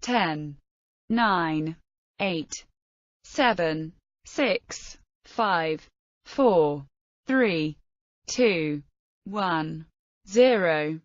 10, 9, 8, 7, 6, 5, 4, 3, 2, 1, 0.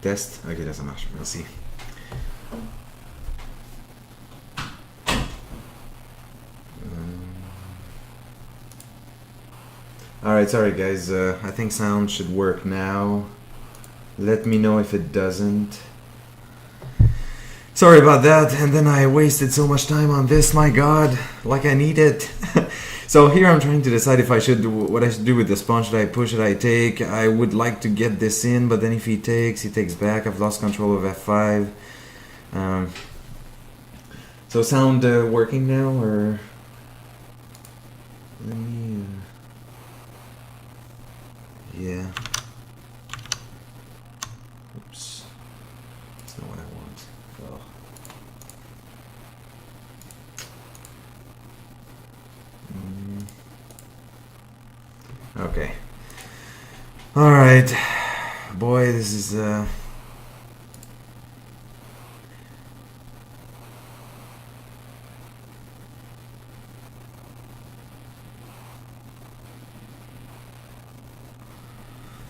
Test? Ok, là ça marche, merci. Alright, sorry guys, I think sound should work now. Let me know if it doesn't. Sorry about that, and then I wasted so much time on this, my god, like I need it. So here I'm trying to decide if I should do what I should do with this pawn. Should I push? Should I take? I would like to get this in, but then if he takes back. I've lost control of f5. So sound working now, or let me? Yeah. Oops. That's not what I want. Oh. Okay. All right. Boy, this is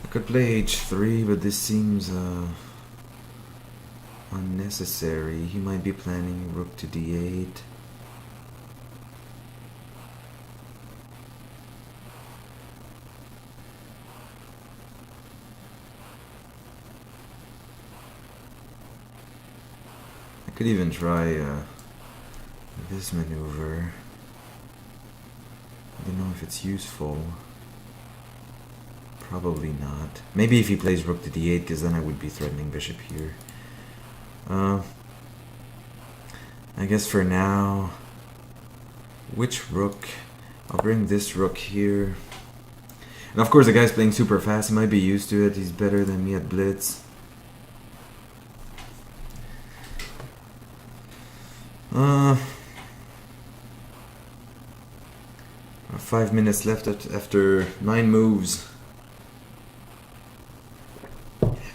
I could play h3, but this seems unnecessary. He might be planning rook to d8. I could even try this maneuver. I don't know if it's useful. Probably not. Maybe if he plays rook to d8, because then I would be threatening bishop here. I guess for now, which rook? I'll bring this rook here. And of course the guy's playing super fast, he might be used to it, he's better than me at blitz. 5 minutes left after 9 moves.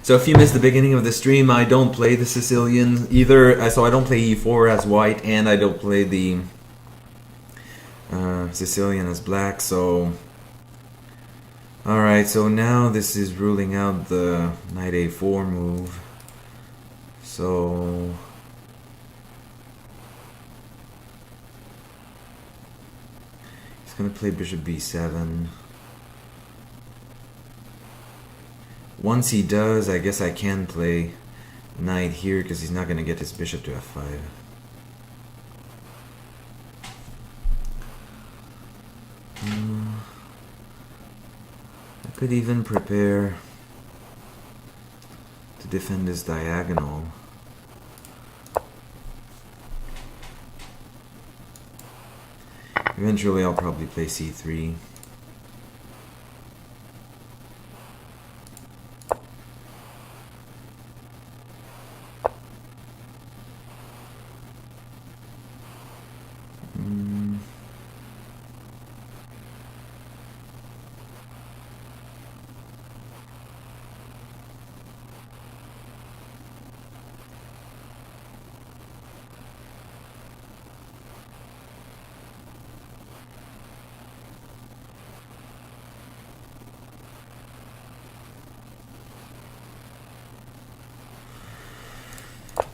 So if you missed the beginning of the stream, I don't play the Sicilian either. So I don't play e4 as white, and I don't play the Sicilian as black. So alright, so now this is ruling out the knight a4 move. So he's gonna play bishop b7. Once he does, I guess I can play knight here because he's not going to get his bishop to f5. I could even prepare to defend this diagonal. Eventually I'll probably play c3.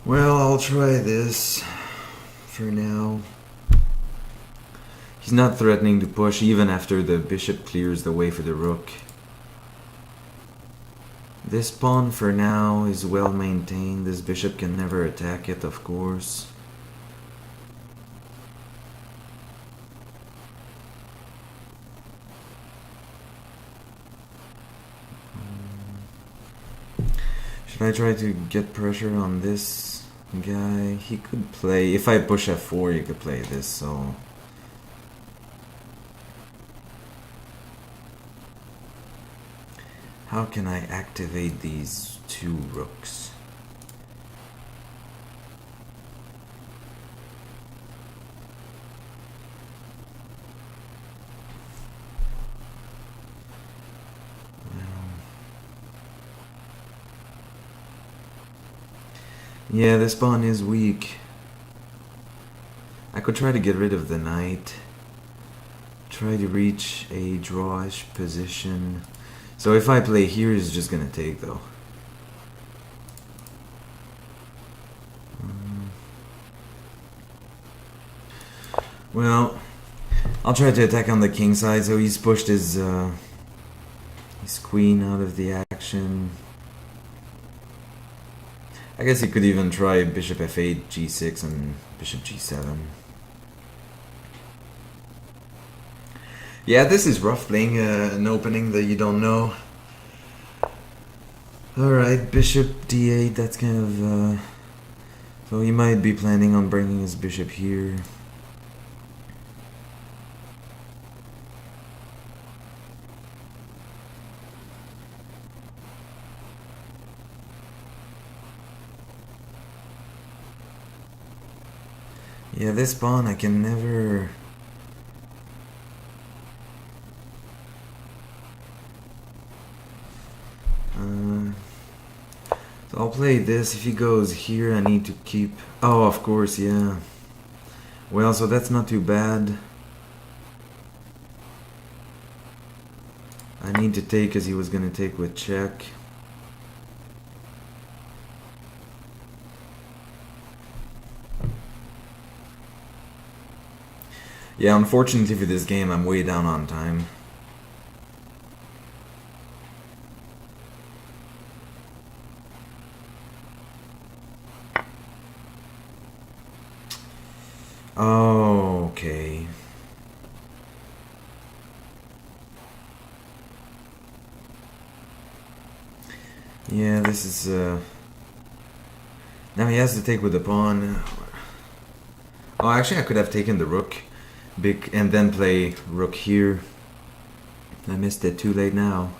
Well, I'll try this for now. He's not threatening to push even after the bishop clears the way for the rook. This pawn for now is well maintained. This bishop can never attack it, of course. Should I try to get pressure on this guy? He could play, if I push f4 he could play this, so how can I activate these two rooks? Yeah, this pawn is weak. I could try to get rid of the knight. Try to reach a drawish position. So if I play here, it's just gonna take though. Well, I'll try to attack on the king side. So he's pushed his queen out of the action. I guess he could even try bishop f8, g6, and bishop g7. Yeah, this is rough playing an opening that you don't know. Alright, bishop d8, that's kind of... so he might be planning on bringing his bishop here. Yeah, this pawn I can never... so I'll play this. If he goes here, I need to keep... oh, of course, yeah. Well, so that's not too bad. I need to take because he was going to take with check. Yeah, unfortunately for this game, I'm way down on time. Oh, okay. Yeah, this is, now he has to take with the pawn. Oh, actually I could have taken the rook big and then play rook here. I missed it, too late now.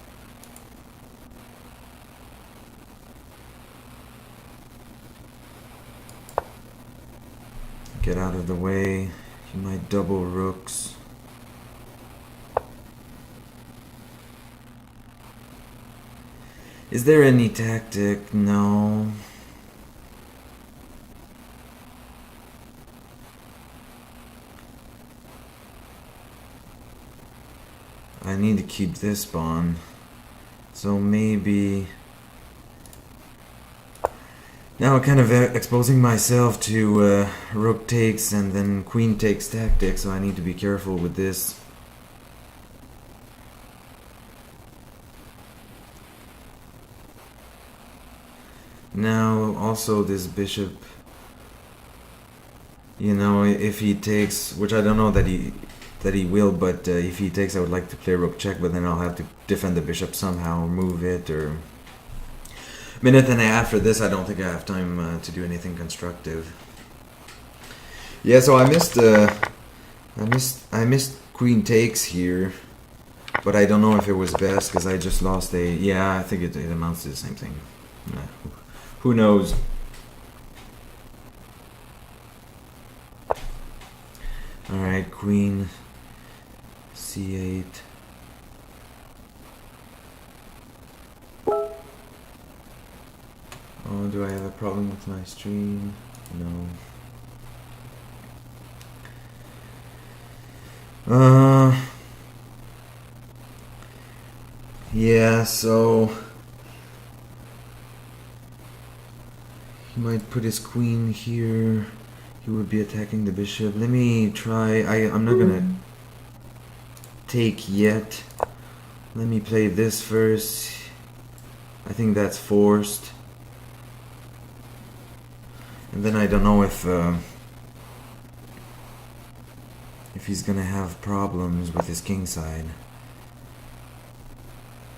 Get out of the way. He might double rooks. Is there any tactic? No. I need to keep this pawn. So maybe... Now I'm kind of exposing myself to rook takes and then queen takes tactics, so I need to be careful with this. Now also this bishop, you know, if he takes, which I don't know that he will, but if he takes I would like to play rook check, but then I'll have to defend the bishop somehow, or move it, or... Minute and a half for this, I don't think I have time to do anything constructive. Yeah, so I missed queen takes here, but I don't know if it was best because I just lost a... Yeah, I think it amounts to the same thing. Who knows? Alright, queen c8. Oh, do I have a problem with my stream? No. Yeah, so he might put his queen here. He would be attacking the bishop. Let me try. I'm not gonna take yet. Let me play this first. I think that's forced. And then I don't know if he's gonna have problems with his king side.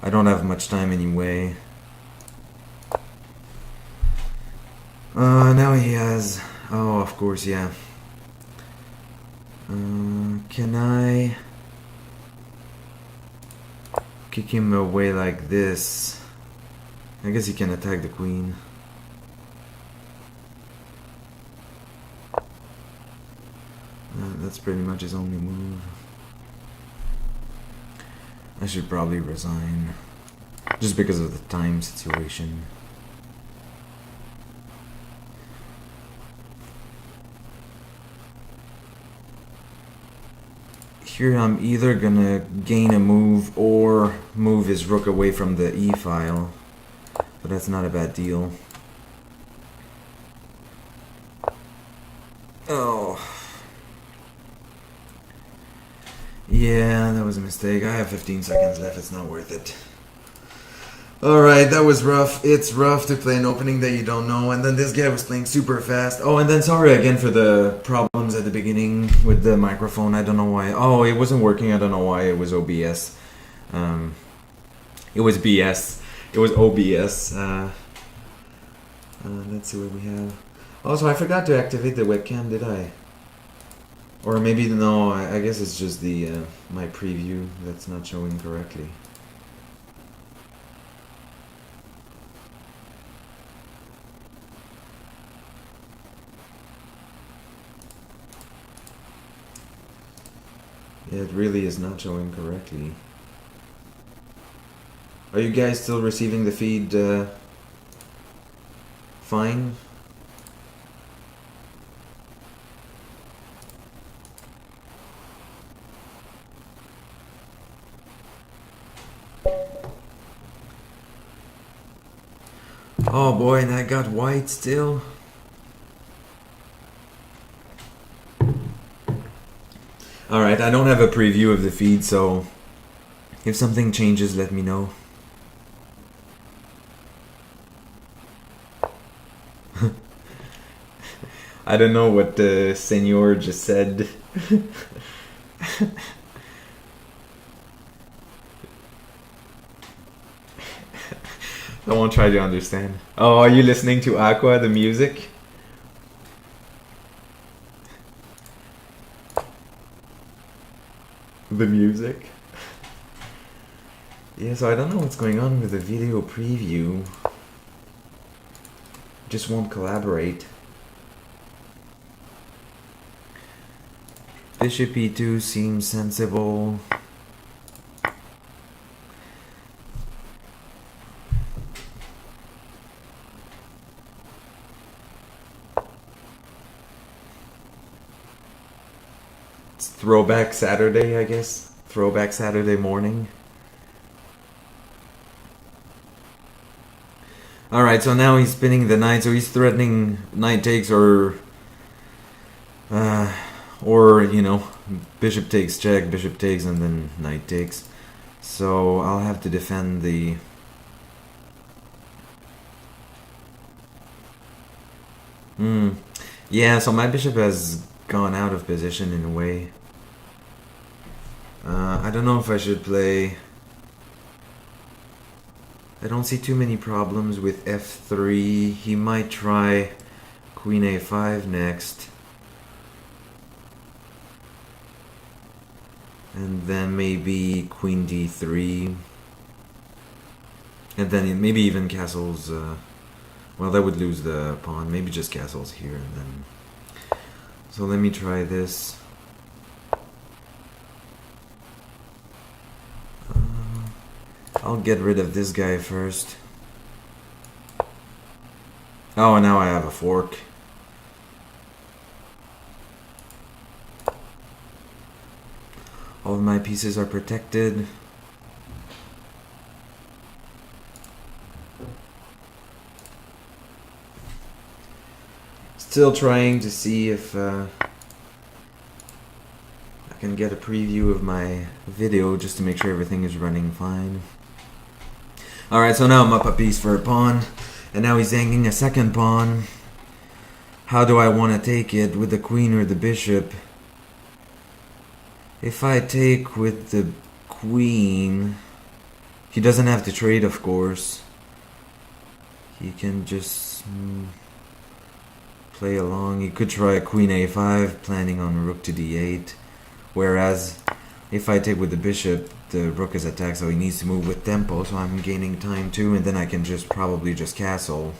I don't have much time anyway. Now he has... Oh, of course, yeah. Can I kick him away like this? I guess he can attack the queen. That's pretty much his only move. I should probably resign. Just because of the time situation. Here I'm either gonna gain a move or move his rook away from the e file. But that's not a bad deal. Oh. Yeah, that was a mistake. I have 15 seconds left. It's not worth it. Alright, that was rough. It's rough to play an opening that you don't know. And then this guy was playing super fast. Oh, and then sorry again for the problems at the beginning with the microphone. I don't know why. Oh, it wasn't working. I don't know why. It was OBS. It was BS. It was OBS. Let's see what we have. Also, I forgot to activate the webcam, did I? Or maybe, no, I guess it's just the my preview that's not showing correctly. Yeah, it really is not showing correctly. Are you guys still receiving the feed fine? Oh boy, and I got white still. Alright, I don't have a preview of the feed, so if something changes, let me know. I don't know what the senor just said. I won't try to understand. Oh, are you listening to Aqua, the music? The music? Yeah, so I don't know what's going on with the video preview. Just won't collaborate. Bishop e2 seems sensible. It's throwback Saturday, I guess. Throwback Saturday morning. Alright, so now he's spinning the knight, so he's threatening knight takes or you know, bishop takes check, bishop takes, and then knight takes. So I'll have to defend the... Yeah, so my bishop has gone out of position in a way. I don't know if I should play... I don't see too many problems with f3. He might try queen a5 next. And then maybe queen d3. And then maybe even castles... well, that would lose the pawn. Maybe just castles here and then... So let me try this. I'll get rid of this guy first. Oh, and now I have a fork. All of my pieces are protected. Still trying to see if I can get a preview of my video just to make sure everything is running fine. Alright, so now I'm up a piece for a pawn, and now he's hanging a second pawn. How do I want to take it, with the queen or the bishop? If I take with the queen, he doesn't have to trade, of course. He can just play along. He could try queen a5, planning on rook to d8. Whereas, if I take with the bishop, the rook is attacked, so he needs to move with tempo, so I'm gaining time too, and then I can just probably just castle.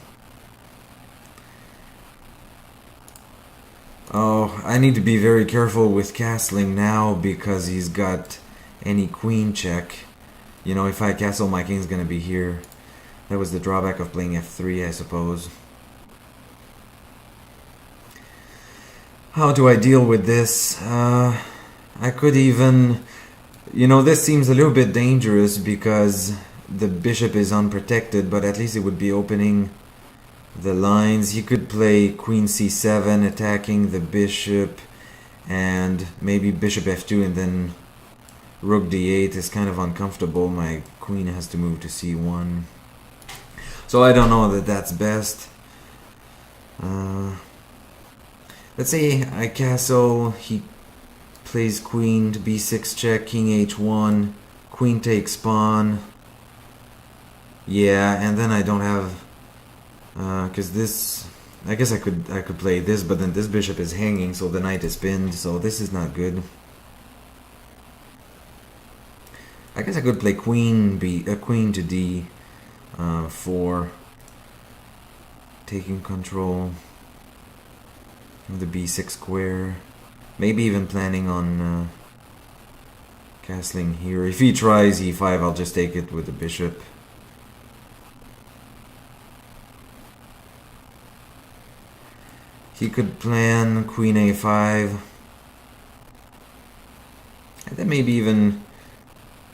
Oh, I need to be very careful with castling now because he's got any queen check. You know, if I castle, my king's gonna be here. That was the drawback of playing f3, I suppose. How do I deal with this? I could even... You know, this seems a little bit dangerous because the bishop is unprotected, but at least it would be opening the lines. He could play queen c7, attacking the bishop, and maybe bishop f2, and then rook d8 is kind of uncomfortable. My queen has to move to c1. So I don't know that that's best. Let's say I castle, he plays queen to b6 check, king h1, queen takes pawn. Yeah, and then I don't have... because this... I guess I could play this, but then this bishop is hanging, so the knight is pinned, so this is not good. I guess I could play queen to d 4, taking control of the b6 square. Maybe even planning on castling here. If he tries e5, I'll just take it with the bishop. He could plan queen a5. And then maybe even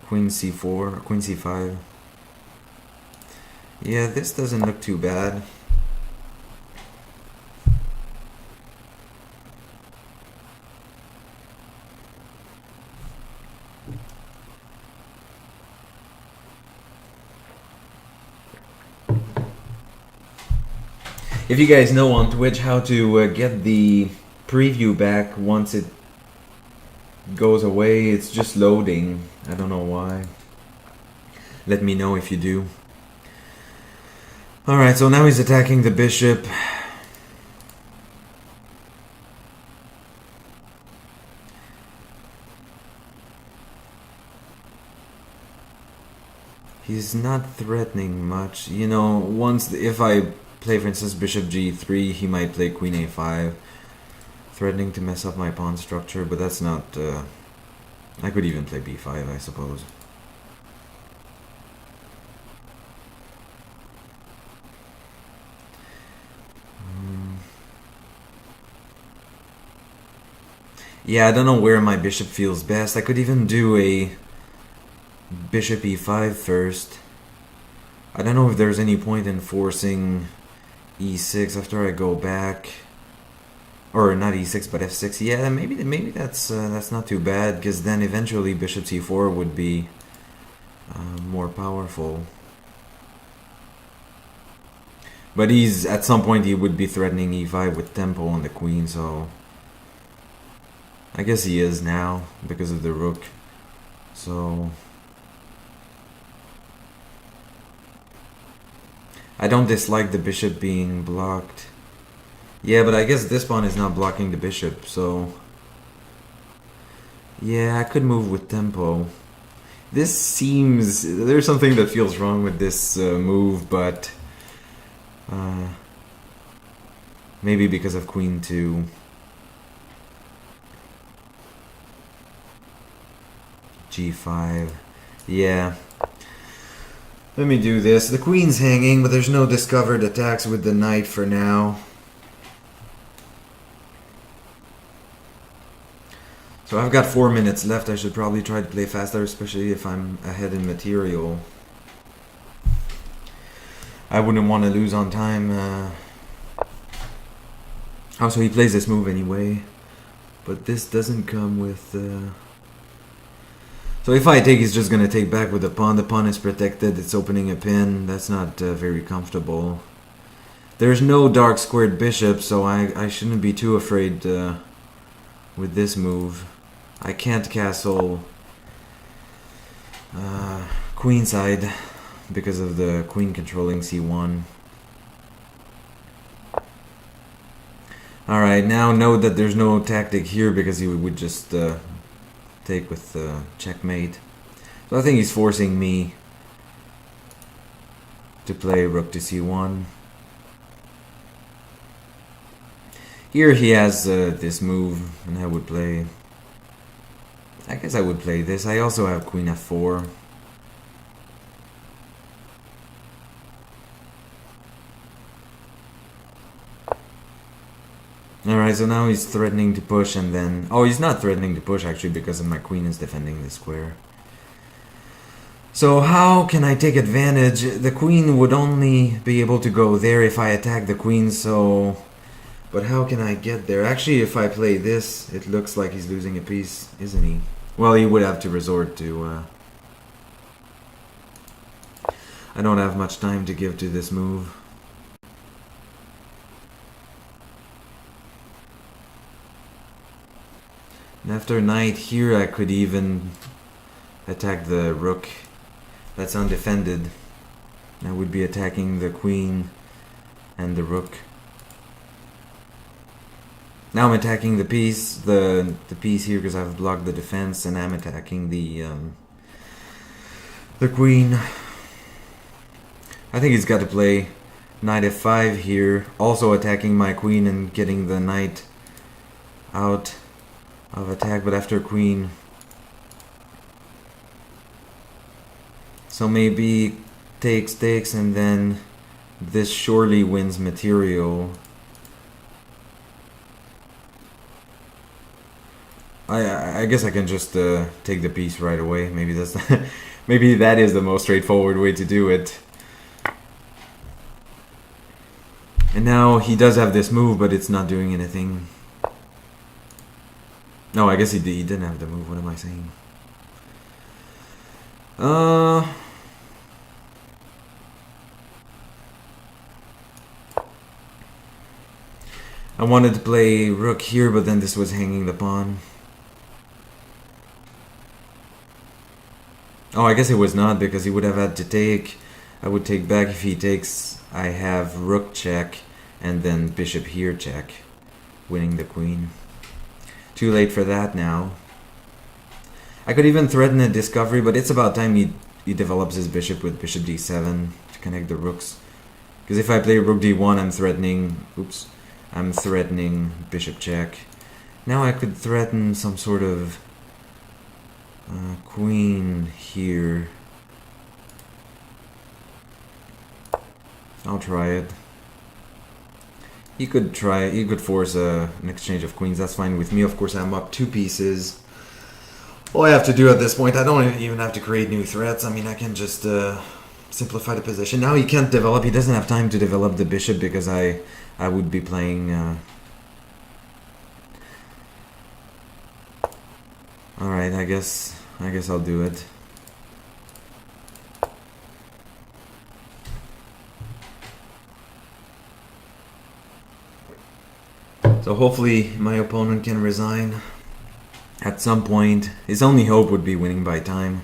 queen c4, or queen c5. Yeah, this doesn't look too bad. If you guys know on Twitch how to get the preview back once it goes away, it's just loading. I don't know why. Let me know if you do. Alright, so now he's attacking the bishop. He's not threatening much. You know, once if I play, for instance, bishop g3, he might play queen a5, threatening to mess up my pawn structure, but that's not... I could even play b5, I suppose. Yeah, I don't know where my bishop feels best. I could even do a bishop e5 first. I don't know if there's any point in forcing e6 after I go back, or not e6 but f6. Yeah, maybe that's not too bad, because then eventually bishop c4 would be more powerful. But at some point he would be threatening e5 with tempo on the queen, so I guess he is now because of the rook. So I don't dislike the bishop being blocked. Yeah, but I guess this pawn is not blocking the bishop, so yeah, I could move with tempo. This seems... there's something that feels wrong with this move, but maybe because of queen 2. g5. Yeah. Let me do this. The queen's hanging, but there's no discovered attacks with the knight for now. So I've got 4 minutes left. I should probably try to play faster, especially if I'm ahead in material. I wouldn't want to lose on time. Oh, so he plays this move anyway. But this doesn't come with... So if I take, he's just going to take back with the pawn. The pawn is protected. It's opening a pin. That's not very comfortable. There's no dark squared bishop, so I shouldn't be too afraid with this move. I can't castle queenside because of the queen controlling c1. Alright, now note that there's no tactic here because he would just take with checkmate. So I think he's forcing me to play rook to c1. Here he has this move, and I would play... I guess I would play this. I also have queen f4. Alright, so now he's threatening to push, and then... oh, he's not threatening to push actually because my queen is defending the square. So how can I take advantage? The queen would only be able to go there if I attack the queen, so... but how can I get there? Actually, if I play this, it looks like he's losing a piece, isn't he? Well, he would have to resort to... I don't have much time to give to this move. And after knight here, I could even attack the rook. That's undefended. I would be attacking the queen and the rook. Now I'm attacking the piece, the piece here because I've blocked the defense, and I'm attacking the queen. I think he's got to play knight f5 here, also attacking my queen and getting the knight out of attack, but after queen. So maybe takes, and then this surely wins material. I guess I can just take the piece right away. Maybe that's maybe that is the most straightforward way to do it. And now he does have this move, but it's not doing anything. No, I guess he didn't have the move. What am I saying? I wanted to play rook here, but then this was hanging the pawn. Oh, I guess it was not, because he would have had to take. I would take back. If he takes, I have rook check, and then bishop here check, winning the queen. Too late for that now. I could even threaten a discovery, but it's about time he develops his bishop with bishop d7 to connect the rooks. Because if I play rook d1, I'm threatening... Oops. I'm threatening bishop check. Now I could threaten some sort of queen here. I'll try it. He could force an exchange of queens. That's fine with me. Of course, I'm up 2 pieces. All I have to do at this point, I don't even have to create new threats. I mean, I can just simplify the position. Now he can't develop. He doesn't have time to develop the bishop because I would be playing. All right, I guess I'll do it. So hopefully my opponent can resign at some point. His only hope would be winning by time.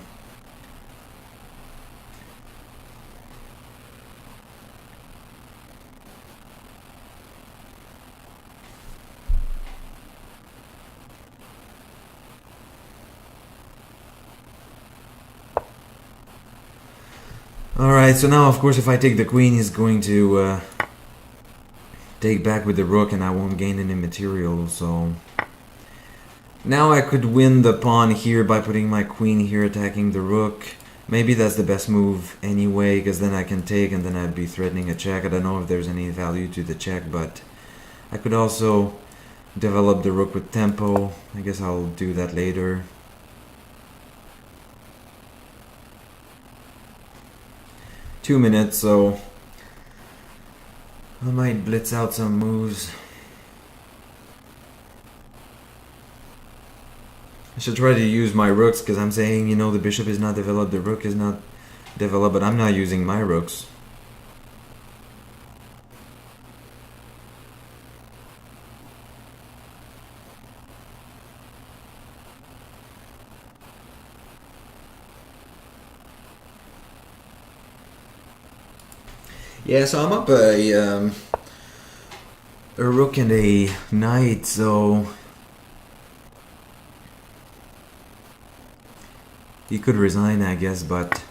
Alright, so now of course if I take the queen, he's going to take back with the rook and I won't gain any material, so... Now I could win the pawn here by putting my queen here attacking the rook. Maybe that's the best move anyway, because then I can take and then I'd be threatening a check. I don't know if there's any value to the check, but I could also develop the rook with tempo. I guess I'll do that later. Two minutes, so I might blitz out some moves. I should try to use my rooks, because I'm saying, you know, the bishop is not developed, the rook is not developed, but I'm not using my rooks. Yeah, so I'm up a rook and a knight, so he could resign, I guess, but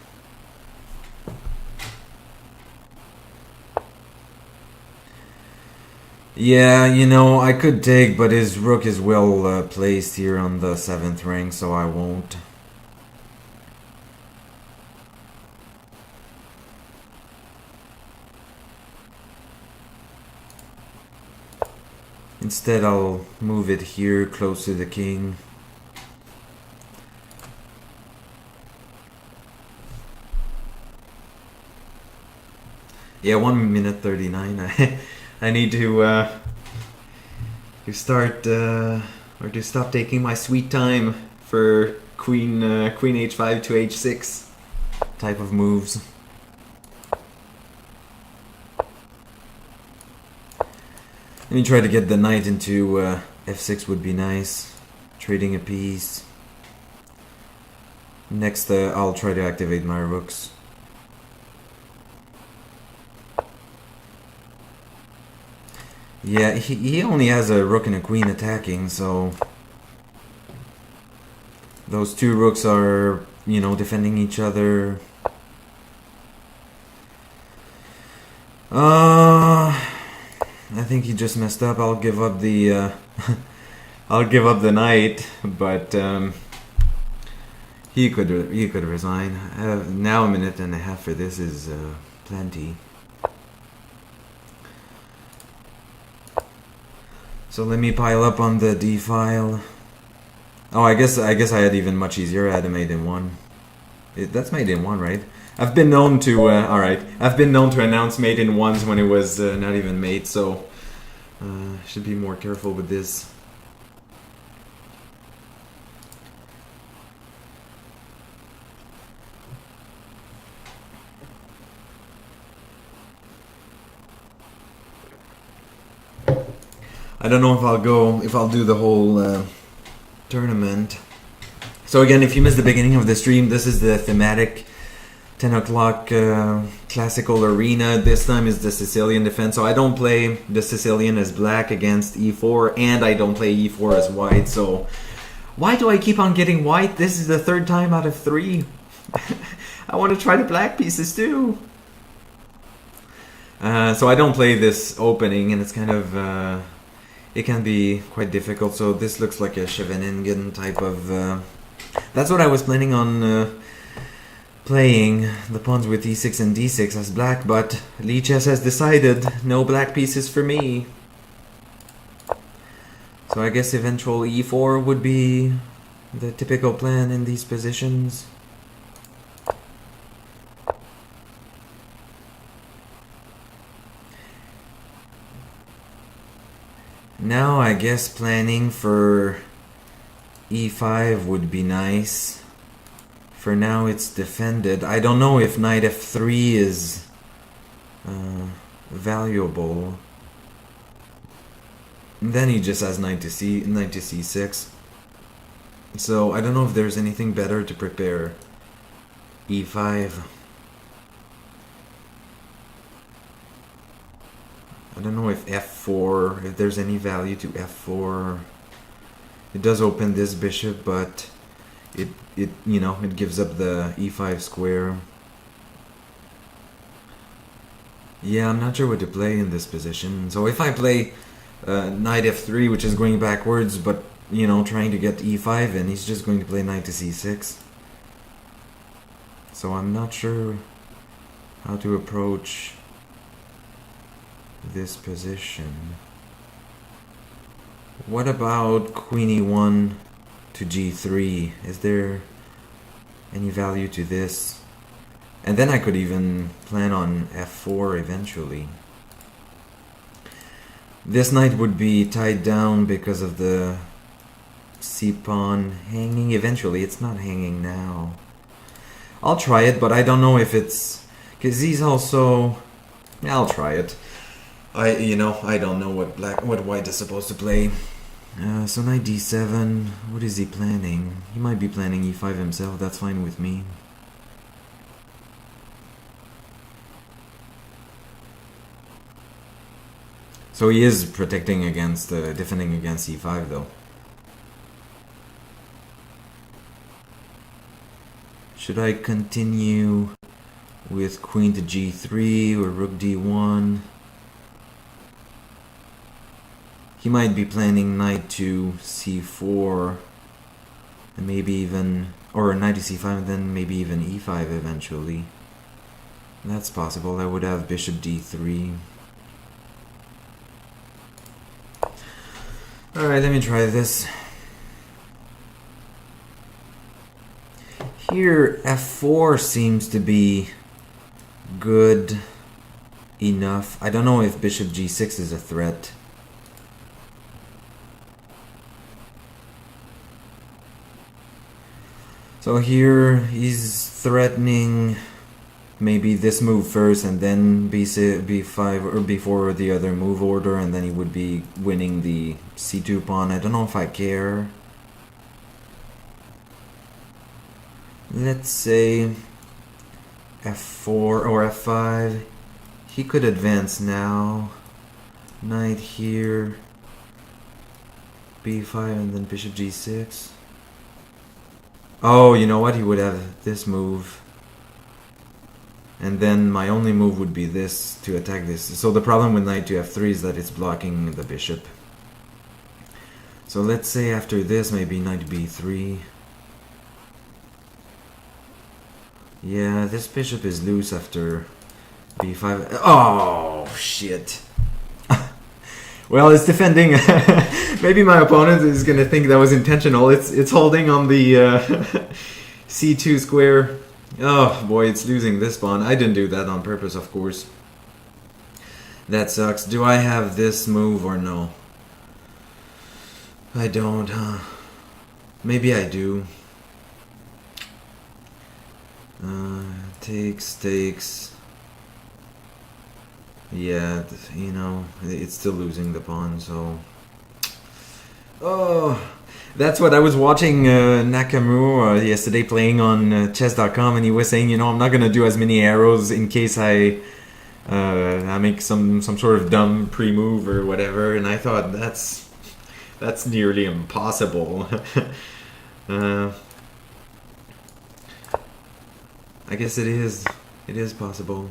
yeah, you know, I could take, but his rook is well placed here on the 7th rank, so I won't. Instead, I'll move it here, close to the king. Yeah, 1 minute 39. I need to start or to stop taking my sweet time for queen h5 to h6 type of moves. Let me try to get the knight into f6 would be nice. Trading a piece. Next, I'll try to activate my rooks. Yeah, he only has a rook and a queen attacking, so those 2 rooks are, you know, defending each other. I think he just messed up. I'll give up the I'll give up the knight, but he could resign. Now 1.5 minutes for this is plenty. So let me pile up on the d file. Oh, I guess I had even much easier. I had a mate in 1. That's made in one, right? I've been known to. Alright. I've been known to announce made in ones when it was not even made, so. Should be more careful with this. I don't know if I'll do the whole tournament. So again, if you missed the beginning of the stream, this is the thematic 10 o'clock classical arena. This time is the Sicilian defense. So I don't play the Sicilian as black against e4, and I don't play e4 as white. So why do I keep on getting white? This is the third time out of 3. I want to try the black pieces too. So I don't play this opening, and it's kind of... it can be quite difficult. So this looks like a Scheveningen type of... that's what I was planning on playing, the pawns with e6 and d6 as black, but Lichess has decided no black pieces for me. So I guess eventual e4 would be the typical plan in these positions. Now I guess planning for e5 would be nice. For now it's defended. I don't know if knight f3 is valuable. Then he just has knight to c6. So I don't know if there's anything better to prepare e5. I don't know if f4, if there's any value to f4. It does open this bishop, but it you know, it gives up the e5 square. Yeah, I'm not sure what to play in this position. So if I play knight f3, which is going backwards, but you know, trying to get e5, and he's just going to play knight to c6. So I'm not sure how to approach this position. What about queen e1 to g3? Is there any value to this? And then I could even plan on f4 eventually. This knight would be tied down because of the c-pawn hanging. Eventually, it's not hanging now. I'll try it, but I don't know if it's... because he's also... yeah, I'll try it. I don't know what white is supposed to play. So knight d7, what is he planning? He might be planning e5 himself, that's fine with me. So he is protecting against, defending against e5 though. Should I continue with queen to g3 or rook d1? He might be planning knight to c4, and maybe even, or knight to c5, and then maybe even e5 eventually. That's possible. I would have bishop d3. Alright, let me try this. Here, f4 seems to be good enough. I don't know if bishop g6 is a threat. So here he's threatening maybe this move first and then b5 or b4 the other move order, and then he would be winning the c2 pawn. I don't know if I care. Let's say f4 or f5. He could advance now. Knight here, b5, and then bishop g6. Oh, you know what? He would have this move. And then my only move would be this to attack this. So the problem with knight to f3 is that it's blocking the bishop. So let's say after this, maybe knight b3. Yeah, this bishop is loose after b5. Oh, shit. Well, it's defending. Maybe my opponent is going to think that was intentional. It's holding on the c2 square. Oh boy, it's losing this pawn. I didn't do that on purpose, of course. That sucks. Do I have this move or no? I don't, huh? Maybe I do. Takes. Yeah, you know, it's still losing the pawn, so... Oh, that's what I was watching Nakamura yesterday playing on chess.com, and he was saying, you know, I'm not going to do as many arrows in case I make some sort of dumb pre-move or whatever, and I thought that's nearly impossible. I guess it is possible.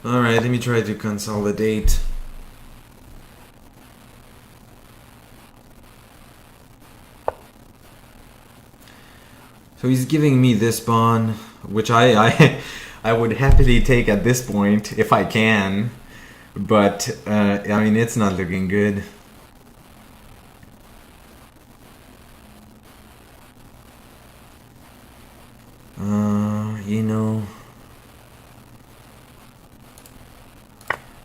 Alright, let me try to consolidate. So he's giving me this pawn, which I would happily take at this point if I can, but I mean, it's not looking good. You know,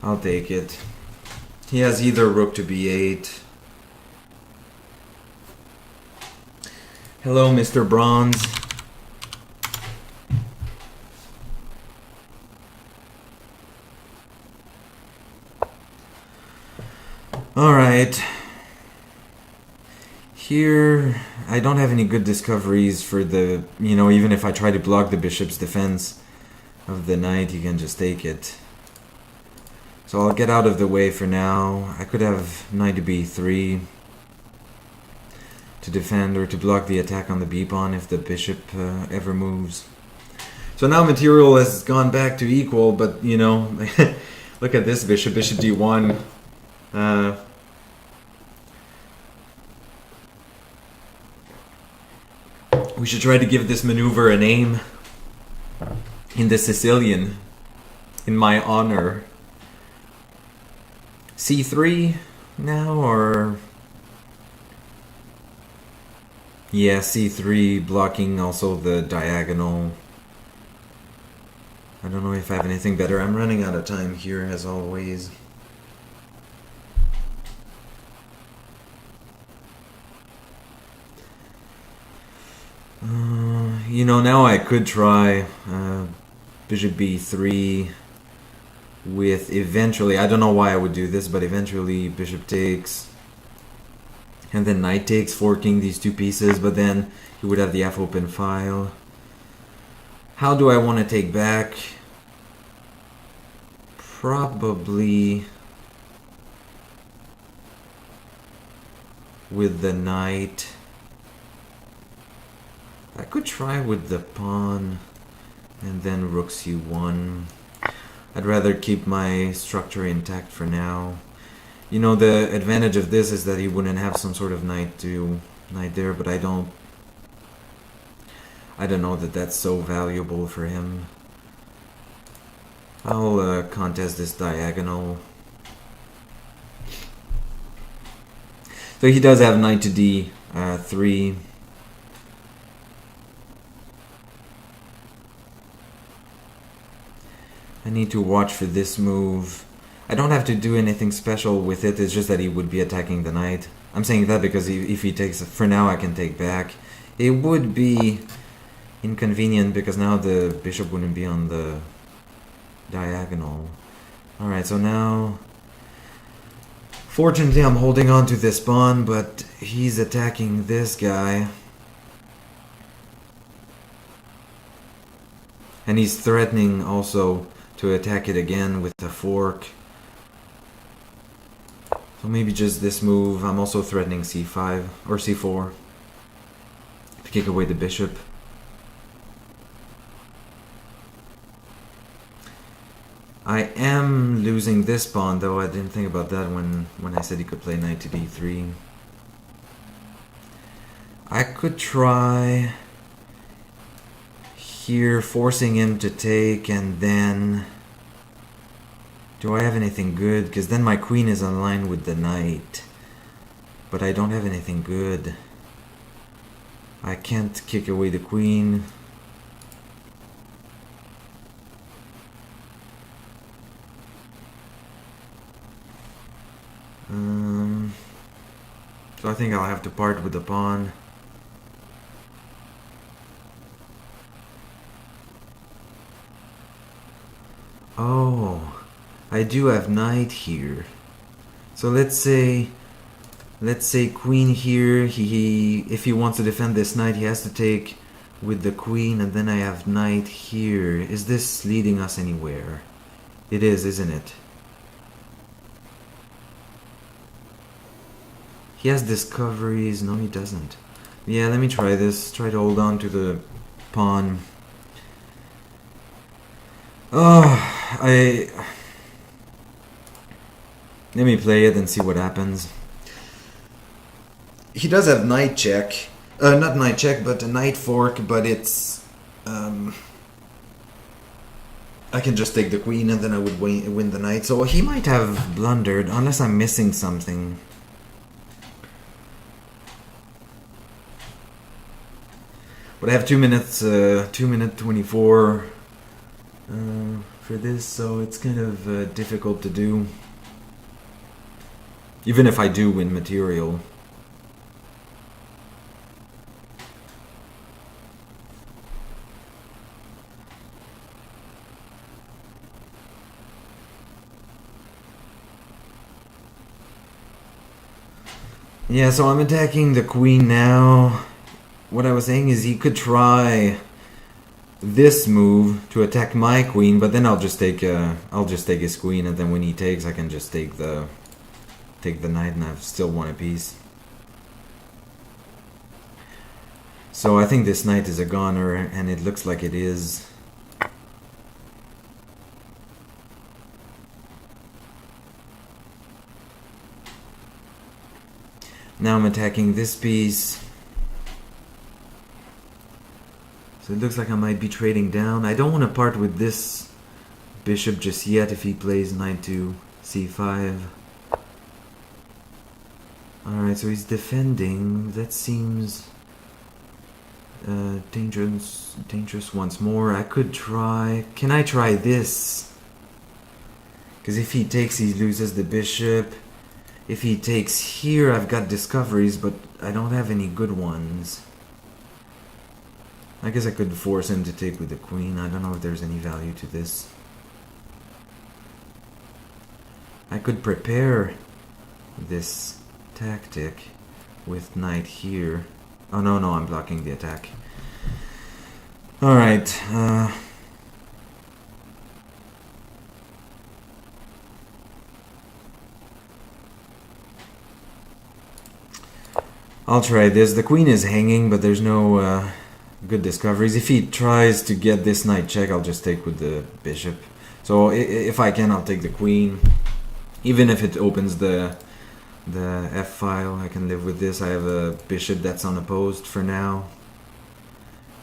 I'll take it. He has either rook to b8. Hello, Mr. Bronze. Alright. Here, I don't have any good discoveries for the, you know, even if I try to block the bishop's defense of the knight, he can just take it. So I'll get out of the way for now. I could have knight to b3 to defend or to block the attack on the b-pawn if the bishop ever moves. So now material has gone back to equal, but you know, look at this bishop d1. We should try to give this maneuver a name in the Sicilian, in my honor. C3 now, or... Yeah, C3, blocking also the diagonal. I don't know if I have anything better. I'm running out of time here, as always. You know, now I could try bishop b3 with eventually, I don't know why I would do this, but eventually bishop takes and then knight takes, forking these two pieces, but then you would have the F open file. How do I want to take back? Probably with the knight. I could try with the pawn and then rook c1. I'd rather keep my structure intact for now. You know, the advantage of this is that he wouldn't have some sort of knight there, but I don't know that that's so valuable for him. I'll contest this diagonal. So he does have knight to d3. I need to watch for this move. I don't have to do anything special with it, it's just that he would be attacking the knight. I'm saying that because if he takes, for now I can take back. It would be inconvenient because now the bishop wouldn't be on the diagonal. Alright, so now... Fortunately I'm holding on to this pawn, but he's attacking this guy. And he's threatening also to attack it again with the fork. So maybe just this move. I'm also threatening c5 or c4 to kick away the bishop. I am losing this pawn, though. I didn't think about that when I said he could play knight to d3. I could try here, forcing him to take, and then... Do I have anything good? Because then my queen is aligned with the knight. but I don't have anything good. I can't kick away the queen. So I think I'll have to part with the pawn. Oh, I do have knight here. So let's say queen here. If he wants to defend this knight, he has to take with the queen, and then I have knight here. Is this leading us anywhere? It is, isn't it? He has discoveries. No, he doesn't. Yeah, let me try this. Try to hold on to the pawn. Oh, let me play it and see what happens. He does have knight check. Not knight check, but a knight fork, but it's... I can just take the queen and then I would win the knight. So he might have blundered, unless I'm missing something. But I have 2 minutes, 2 minute 24 for this, so it's kind of difficult to do. Even if I do win material. Yeah, so I'm attacking the queen now. What I was saying is he could try this move to attack my queen, but then I'll just take his queen, and then when he takes, I can just take the knight, and I've still won a piece. So I think this knight is a goner, and it looks like it is. Now I'm attacking this piece. So it looks like I might be trading down. I don't want to part with this bishop just yet if he plays knight to c5. Alright, so he's defending. That seems dangerous once more. I could try... Can I try this? Because if he takes, he loses the bishop. If he takes here, I've got discoveries, but I don't have any good ones. I guess I could force him to take with the queen. I don't know if there's any value to this. I could prepare this tactic with knight here. Oh no, I'm blocking the attack. Alright. I'll try this. The queen is hanging, but there's no good discoveries. If he tries to get this knight check, I'll just take with the bishop. So if I can, I'll take the queen. Even if it opens the f file, I can live with this. I have a bishop that's unopposed for now.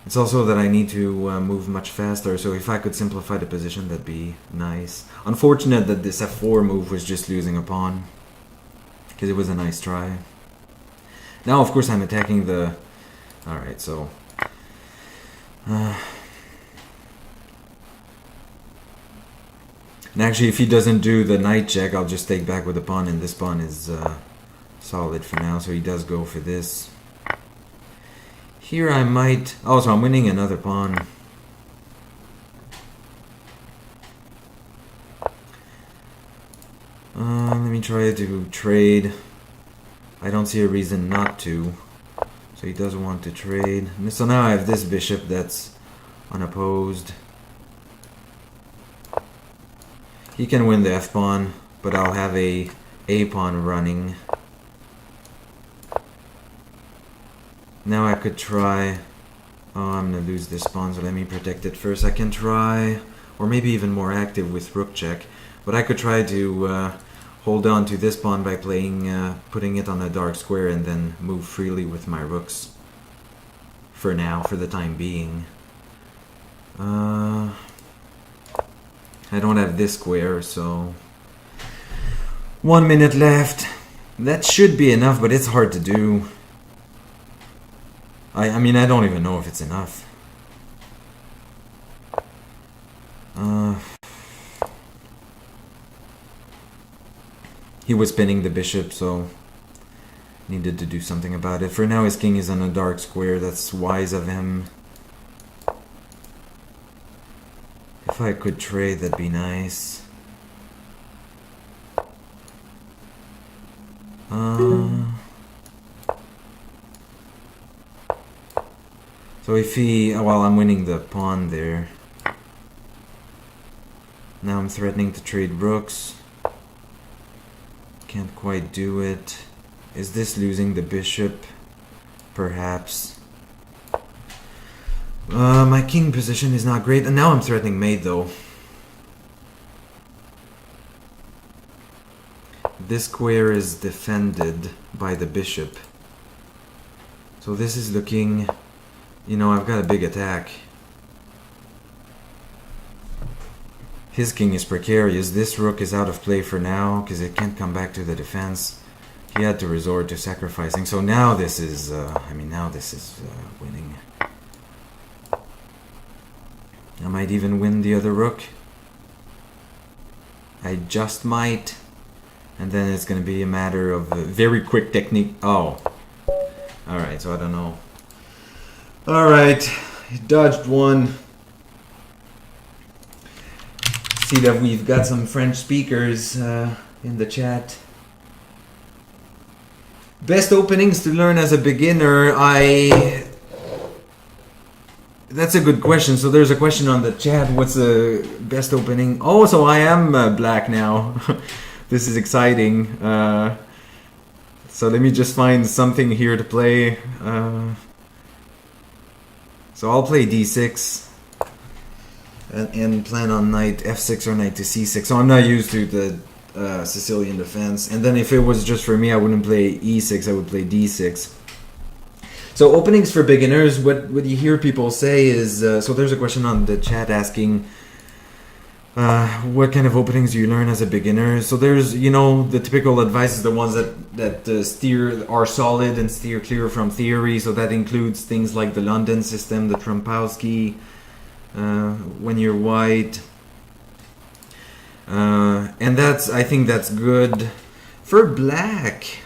It's also that I need to move much faster, so if I could simplify the position, that'd be nice. Unfortunate that this f4 move was just losing a pawn, because it was a nice try. Now, of course, I'm attacking the... Alright, so... and actually, if he doesn't do the knight check, I'll just take back with the pawn, and this pawn is solid for now, so he does go for this. Here I might... Oh, so I'm winning another pawn. Let me try to trade. I don't see a reason not to. So he does want to trade. So now I have this bishop that's unopposed. He can win the f-pawn, but I'll have a pawn running. Now I could try... Oh, I'm gonna lose this pawn, so let me protect it first. I can try, or maybe even more active with rook check, but I could try to hold on to this pawn by playing, putting it on a dark square and then move freely with my rooks. For now, for the time being. I don't have this square, so... 1 minute left. That should be enough, but it's hard to do. I mean, I don't even know if it's enough. He was pinning the bishop, so needed to do something about it. For now, his king is on a dark square. That's wise of him. If I could trade, that'd be nice. So if he... well, I'm winning the pawn there. Now I'm threatening to trade rooks. Can't quite do it. Is this losing the bishop? Perhaps. My king position is not great. And now I'm threatening mate though. This square is defended by the bishop. So this is looking... you know, I've got a big attack. His king is precarious. This rook is out of play for now because it can't come back to the defense. He had to resort to sacrificing. So now this is, now this is winning. I might even win the other rook. I just might. And then it's going to be a matter of a very quick technique. Oh. Alright, so I don't know. Alright, dodged one. See that we've got some French speakers in the chat. Best openings to learn as a beginner. That's a good question. So there's a question on the chat. What's the best opening? Oh, so I am black now. This is exciting. So let me just find something here to play. So I'll play d6 and plan on knight f6 or knight to c6. So I'm not used to the Sicilian defense. And then if it was just for me, I wouldn't play e6, I would play d6. So openings for beginners, what you hear people say is, so there's a question on the chat asking, what kind of openings do you learn as a beginner? So there's, you know, the typical advice is the ones that steer are solid and steer clear from theory. So that includes things like the London system, the Trompowsky, when you're white. And I think that's good. For black,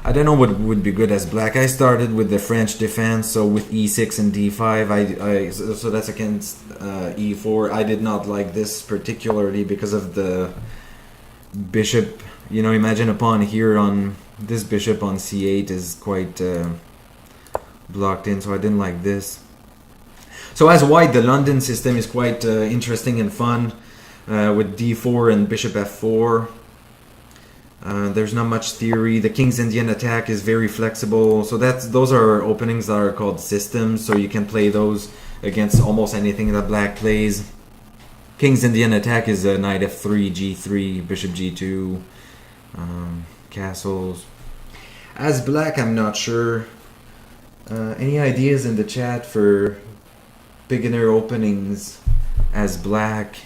I don't know what would be good as black. I started with the French defense, so with e6 and d5. So that's against e4. I did not like this particularly because of the bishop. You know, imagine a pawn here on this bishop on c8 is quite blocked in, so I didn't like this. So as white, the London system is quite interesting and fun with d4 and bishop f4. There's not much theory. The King's Indian attack is very flexible. So those are openings that are called systems. So you can play those against almost anything that black plays. King's Indian attack is knight f3, g3, bishop g2, castles. As black, I'm not sure. Any ideas in the chat for beginner openings as black?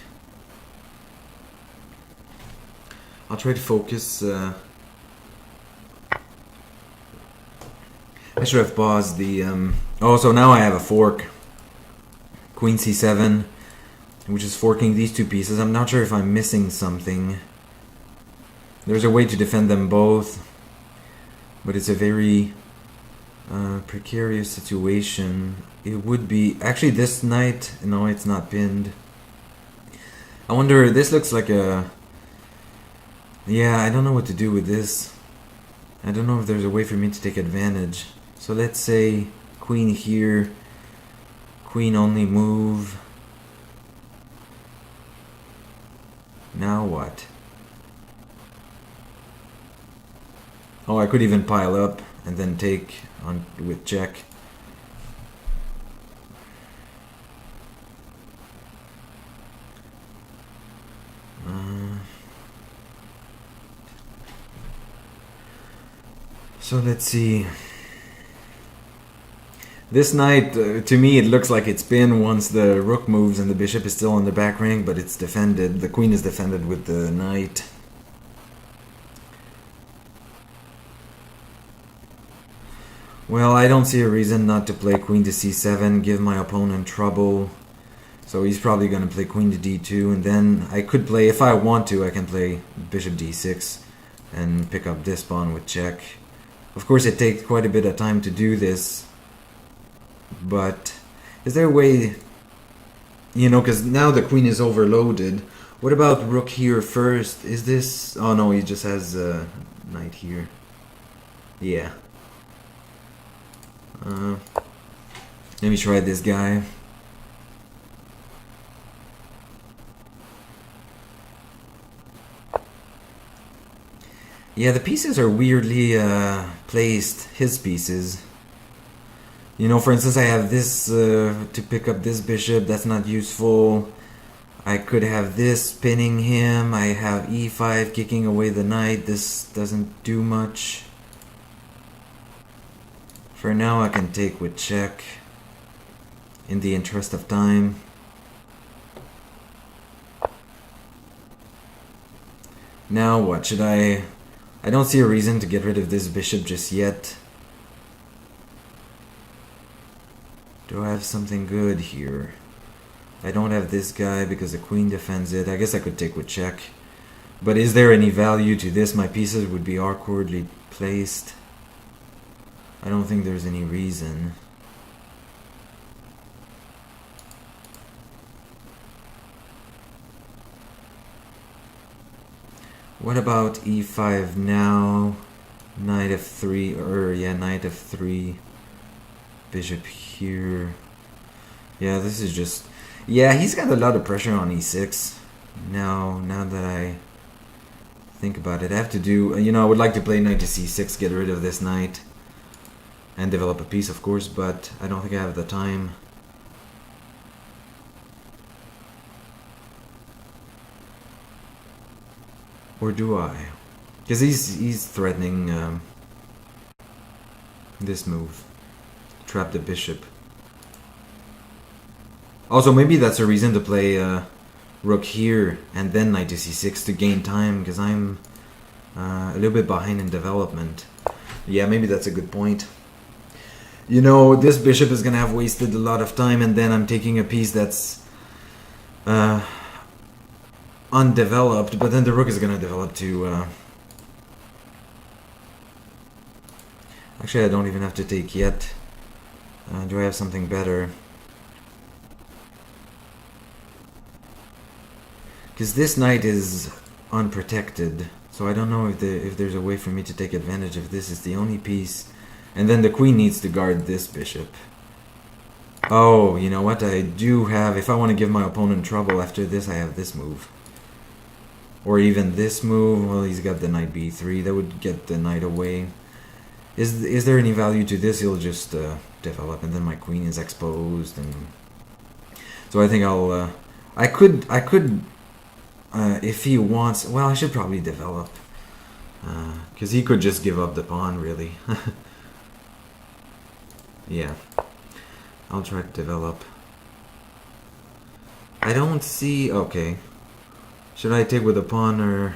I'll try to focus. I should have paused the... Oh, so now I have a fork. Queen c7, which is forking these two pieces. I'm not sure if I'm missing something. There's a way to defend them both, but it's a very precarious situation. It would be... Actually, this knight... No, it's not pinned. I wonder... This looks like a... Yeah, I don't know what to do with this. I don't know if there's a way for me to take advantage. So let's say queen here, queen only move. Now what? Oh, I could even pile up and then take on with check. So let's see. This knight, to me, it looks like it's pinned once the rook moves and the bishop is still on the back rank, but it's defended. The queen is defended with the knight. Well, I don't see a reason not to play queen to c7, give my opponent trouble. So he's probably going to play queen to d2, and then I could play, if I want to, I can play bishop d6 and pick up this pawn with check. Of course, it takes quite a bit of time to do this, but is there a way, you know, because now the queen is overloaded. What about rook here first? Is this... Oh no, he just has knight here. Yeah. Let me try this guy. Yeah, the pieces are weirdly placed, his pieces. You know, for instance, I have this to pick up this bishop, that's not useful. I could have this pinning him, I have e5 kicking away the knight, this doesn't do much. For now I can take with check, in the interest of time. Now what, should I don't see a reason to get rid of this bishop just yet. Do I have something good here? I don't have this guy because the queen defends it. I guess I could take with check. But is there any value to this? My pieces would be awkwardly placed. I don't think there's any reason. What about e5 now? Knight f3, or yeah, knight f3. Bishop here. Yeah, this is just... Yeah, he's got a lot of pressure on e6. Now that I think about it, I have to do... You know, I would like to play knight to c6, get rid of this knight. And develop a piece, of course, but I don't think I have the time. Or do I? Because he's threatening this move. Trap the bishop. Also, maybe that's a reason to play rook here and then knight to c6 to gain time, because I'm a little bit behind in development. Yeah, maybe that's a good point. You know, this bishop is going to have wasted a lot of time, and then I'm taking a piece that's undeveloped, but then the rook is going to develop too. Actually, I don't even have to take yet. Do I have something better? Because this knight is unprotected, so I don't know if there's a way for me to take advantage of this. It's the only piece. And then the queen needs to guard this bishop. Oh, you know what? I do have... If I want to give my opponent trouble after this, I have this move. Or even this move. Well, he's got the knight b3. That would get the knight away. Is there any value to this? He'll just develop, and then my queen is exposed. And so I think I'll... I could... if he wants... Well, I should probably develop. Because he could just give up the pawn, really. Yeah. I'll try to develop. I don't see... Okay. Should I take with the pawn or...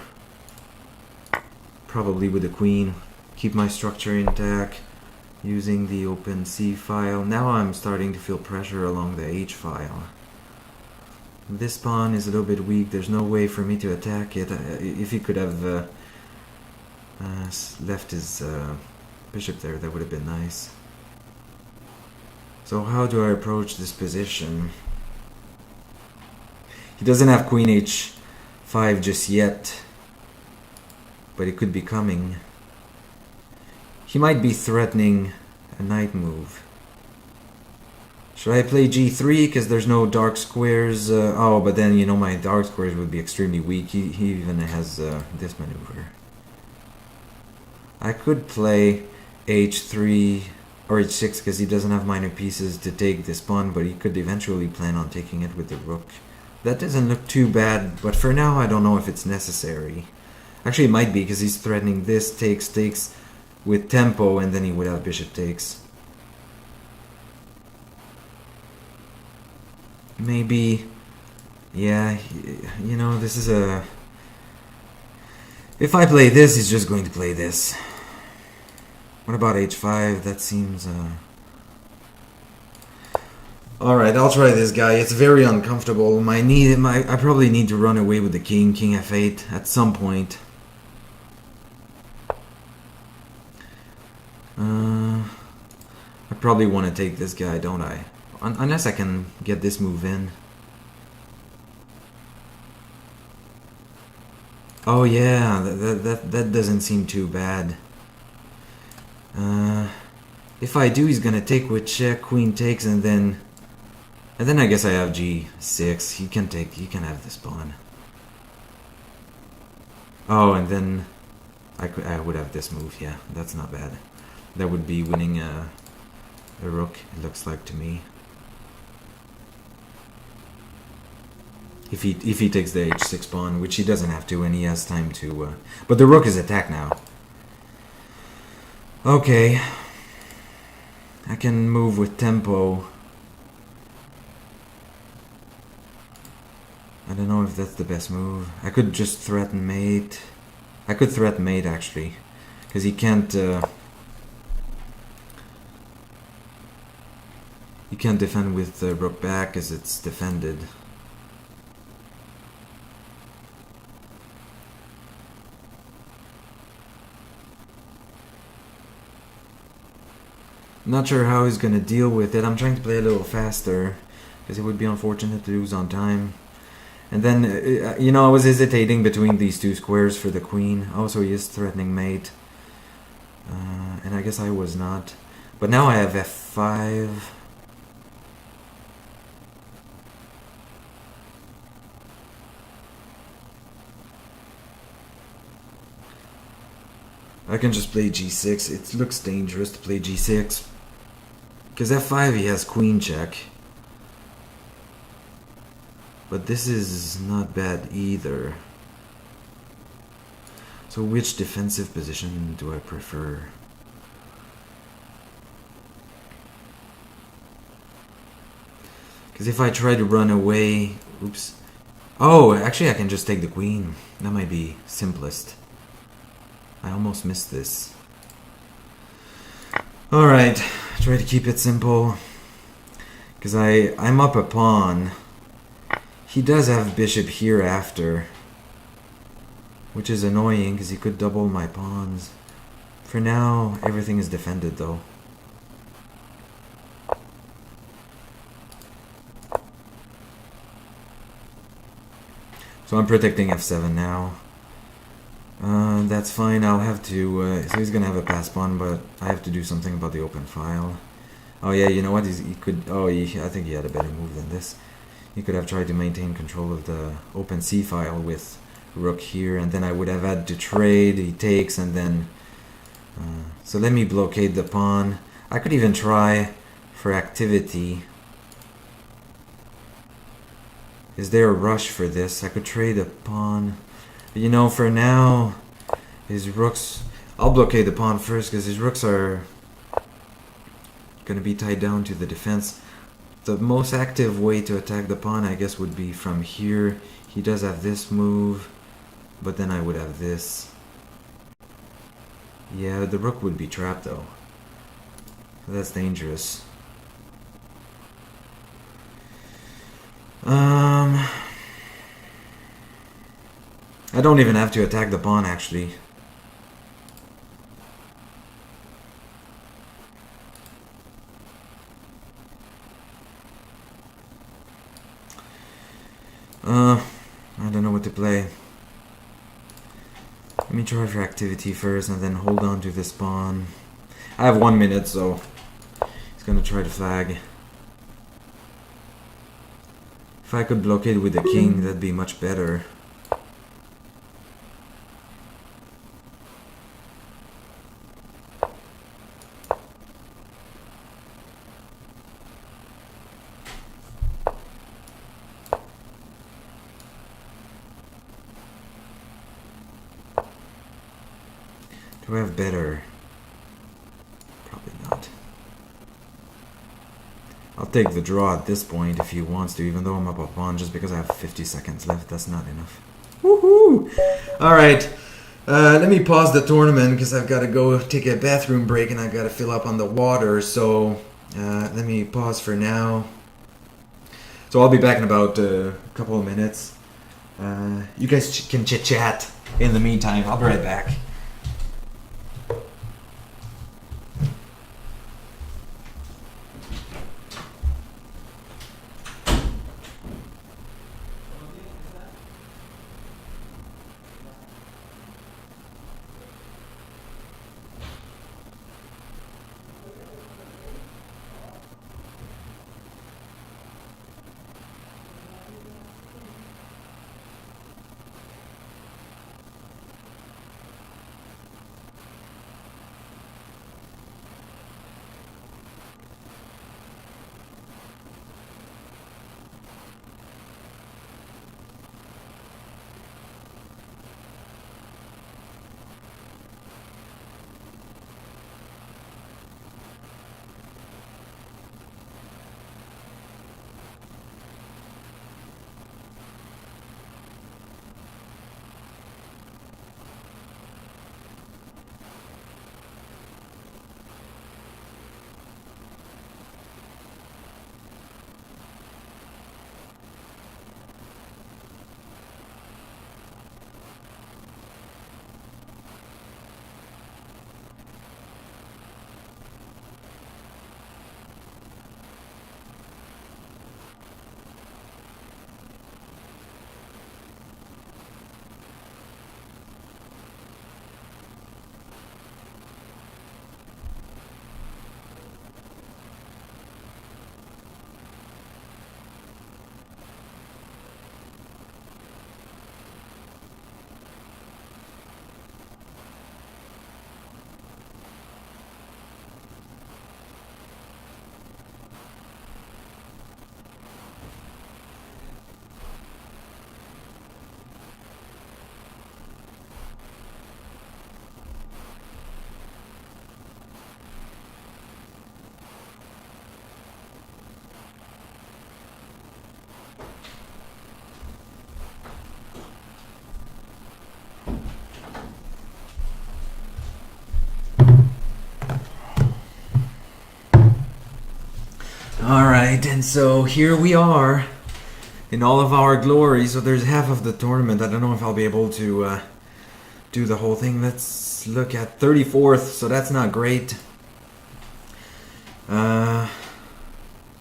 Probably with the queen. Keep my structure intact. Using the open C file. Now I'm starting to feel pressure along the H file. This pawn is a little bit weak. There's no way for me to attack it. If he could have left his bishop there, that would have been nice. So how do I approach this position? He doesn't have queen h5 just yet, but it could be coming. He might be threatening a knight move. Should I play g3 because there's no dark squares? Oh, but then, you know, my dark squares would be extremely weak. He even has this maneuver. I could play h3 or h6 because he doesn't have minor pieces to take this pawn, but he could eventually plan on taking it with the rook. That doesn't look too bad, but for now I don't know if it's necessary. Actually, it might be because he's threatening this takes with tempo, and then he would have bishop takes. Maybe, yeah, you know, this is a... If I play this, he's just going to play this. What about h5? That seems... Alright, I'll try this guy. It's very uncomfortable. I probably need to run away with the king, king f8 at some point. I probably want to take this guy, don't I? Unless I can get this move in. Oh yeah, that doesn't seem too bad. If I do, he's gonna take with check, queen takes, and then I guess I have g6. He can have this pawn. Oh, and then I would have this move. Yeah, that's not bad. That would be winning a rook, it looks like to me. If he takes the h6 pawn, which he doesn't have to, and he has time to... but the rook is attacked now. Okay. I can move with tempo. I don't know if that's the best move. I could just threaten mate. I could threaten mate, actually. Because he can't... he can't defend with the rook back as it's defended. Not sure how he's gonna deal with it. I'm trying to play a little faster because it would be unfortunate to lose on time. And then, you know, I was hesitating between these two squares for the queen. Also, he is threatening mate. And I guess I was not. But now I have f5. I can just play g6. It looks dangerous to play g6. Because f5 he has queen check. But this is not bad either. So which defensive position do I prefer? Because if I try to run away... Oops. Oh, actually I can just take the queen. That might be simplest. I almost missed this. Alright, try to keep it simple. Because I'm up a pawn. He does have bishop here after. Which is annoying because he could double my pawns. For now, everything is defended though. So I'm protecting f7 now. That's fine. I'll have to... so he's gonna have a pass pawn, but I have to do something about the open file. Oh yeah, you know what? He could... Oh, I think he had a better move than this. He could have tried to maintain control of the open c file with rook here, and then I would have had to trade. He takes, and then... so let me blockade the pawn. I could even try for activity. Is there a rush for this? I could trade a pawn. But you know, for now, his rooks... I'll blockade the pawn first because his rooks are going to be tied down to the defense. The most active way to attack the pawn, I guess, would be from here. He does have this move, but then I would have this. Yeah, the rook would be trapped though. That's dangerous. I don't even have to attack the pawn, actually. I don't know what to play. Let me try for activity first and then hold on to this pawn. I have 1 minute, so he's gonna try to flag. If I could blockade with the king, that'd be much better. Do I have better? Probably not. I'll take the draw at this point if he wants to, even though I'm up a pawn, just because I have 50 seconds left. That's not enough. Woohoo! Alright. Let me pause the tournament because I've got to go take a bathroom break and I've got to fill up on the water. So let me pause for now. So I'll be back in about a couple of minutes. You guys can chit chat in the meantime. I'll be right back. Alright, and so here we are in all of our glory. So there's half of the tournament. I don't know if I'll be able to do the whole thing. Let's look at 34th, so that's not great. I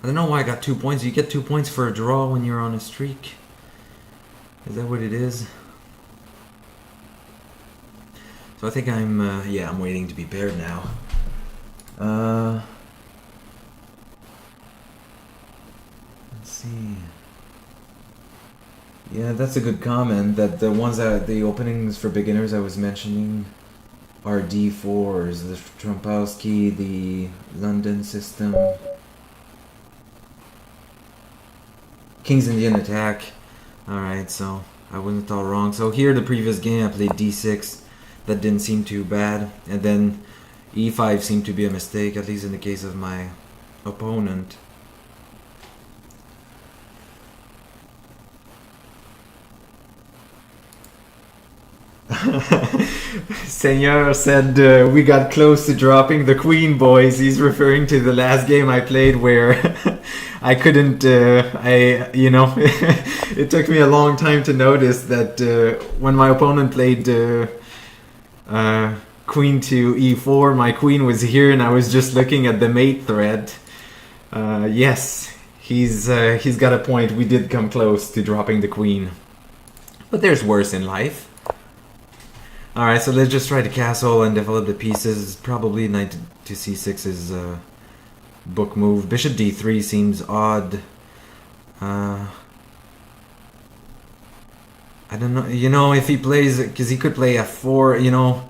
don't know why I got 2 points. You get 2 points for a draw when you're on a streak. Is that what it is? So I think I'm waiting to be paired now. Let's see. Yeah, that's a good comment, that the ones that the openings for beginners I was mentioning are D4s, the Trompowsky, the London system, King's Indian attack. Alright, so I wasn't all wrong. So here, the previous game I played D6. That didn't seem too bad. And then E5 seemed to be a mistake, at least in the case of my opponent. Seigneur said we got close to dropping the queen, boys. He's referring to the last game I played where I couldn't, it took me a long time to notice that when my opponent played queen to e4, my queen was here and I was just looking at the mate thread. Yes, he's got a point. We did come close to dropping the queen. But there's worse in life. Alright, so let's just try to castle and develop the pieces. Probably knight to c6 is a book move. Bishop d3 seems odd. I don't know, if he plays, because he could play f4,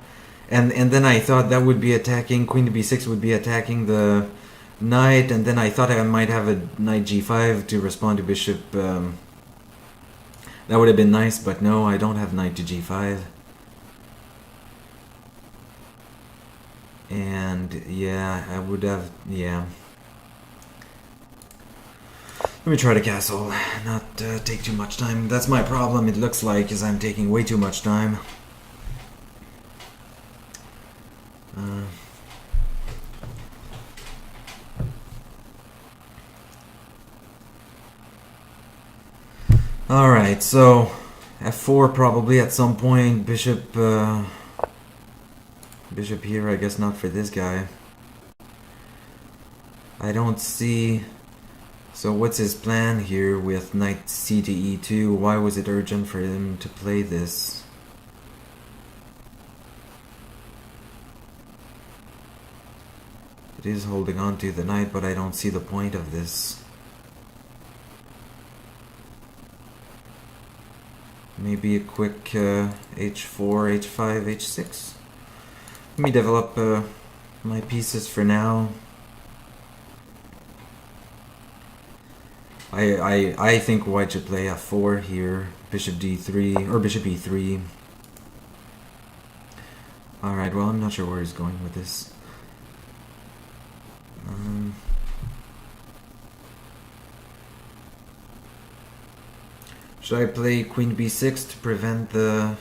and then I thought that would be attacking, queen to b6 would be attacking the knight, and then I thought I might have a knight g5 to respond to bishop. That would have been nice, but no, I don't have knight to g5. And yeah, I would have, yeah. Let me try to castle, not take too much time. That's my problem, it looks like, is I'm taking way too much time. Alright, so f4 probably at some point. Bishop bishop here, I guess not for this guy. I don't see... So what's his plan here with knight c to e2? Why was it urgent for him to play this? It is holding on to the knight, but I don't see the point of this. Maybe a quick h4, h5, h6. Let me develop my pieces for now. I think white should play f4 here, bishop d3, or bishop e3. Alright, well, I'm not sure where he's going with this. Should I play queen b6 to prevent the...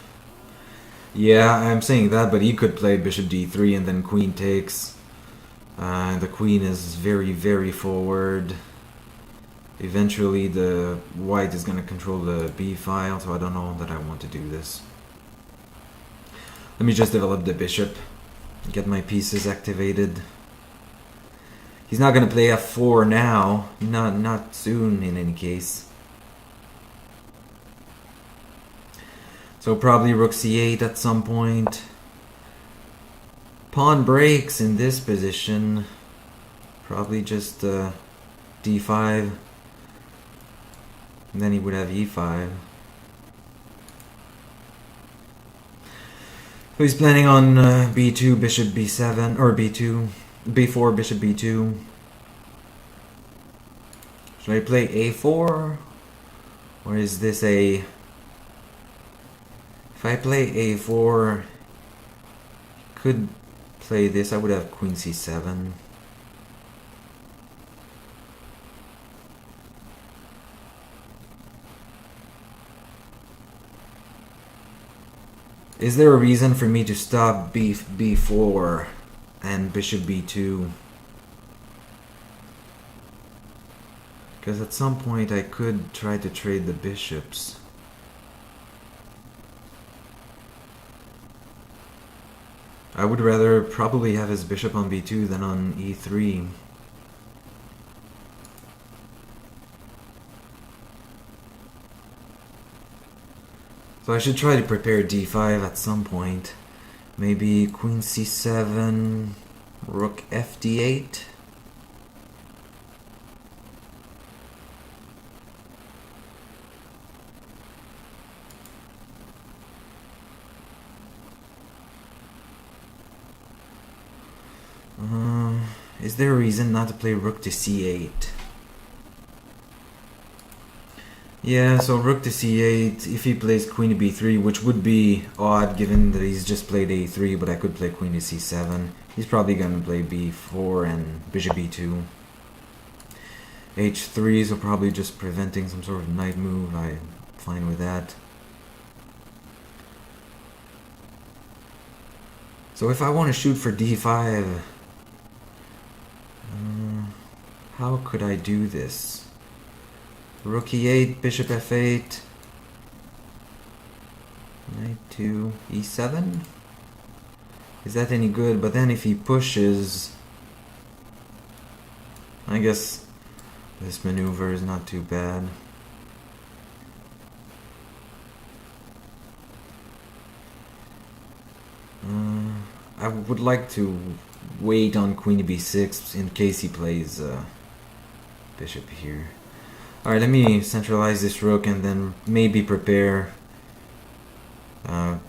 Yeah, I'm saying that, but he could play bishop d3 and then queen takes. The queen is very, very forward. Eventually the white is going to control the b file, so I don't know that I want to do this. Let me just develop the bishop, get my pieces activated. He's not going to play f4 now, not soon in any case. So probably rook c8 at some point. Pawn breaks in this position. Probably just d5. And then he would have e5. So he's planning on b2, bishop b7, or b2, b4, bishop b2. Should I play a4? Or is this a... If I play a4, could play this, I would have queen c7. Is there a reason for me to stop b4 and bishop b2? Because at some point I could try to trade the bishops. I would rather probably have his bishop on b2 than on e3. So I should try to prepare d5 at some point. Maybe queen c7, rook fd8. Is there a reason not to play rook to c8? Yeah, so rook to c8, if he plays queen to b3, which would be odd given that he's just played a3, but I could play queen to c7. He's probably going to play b4 and bishop b2. h3, so probably just preventing some sort of knight move. I'm fine with that. So if I want to shoot for d5, how could I do this? Rook e8, bishop f8, knight to e7. Is that any good? But then if he pushes, I guess this maneuver is not too bad. I would like to wait on queen to b6 in case he plays bishop here. Alright, let me centralize this rook and then maybe prepare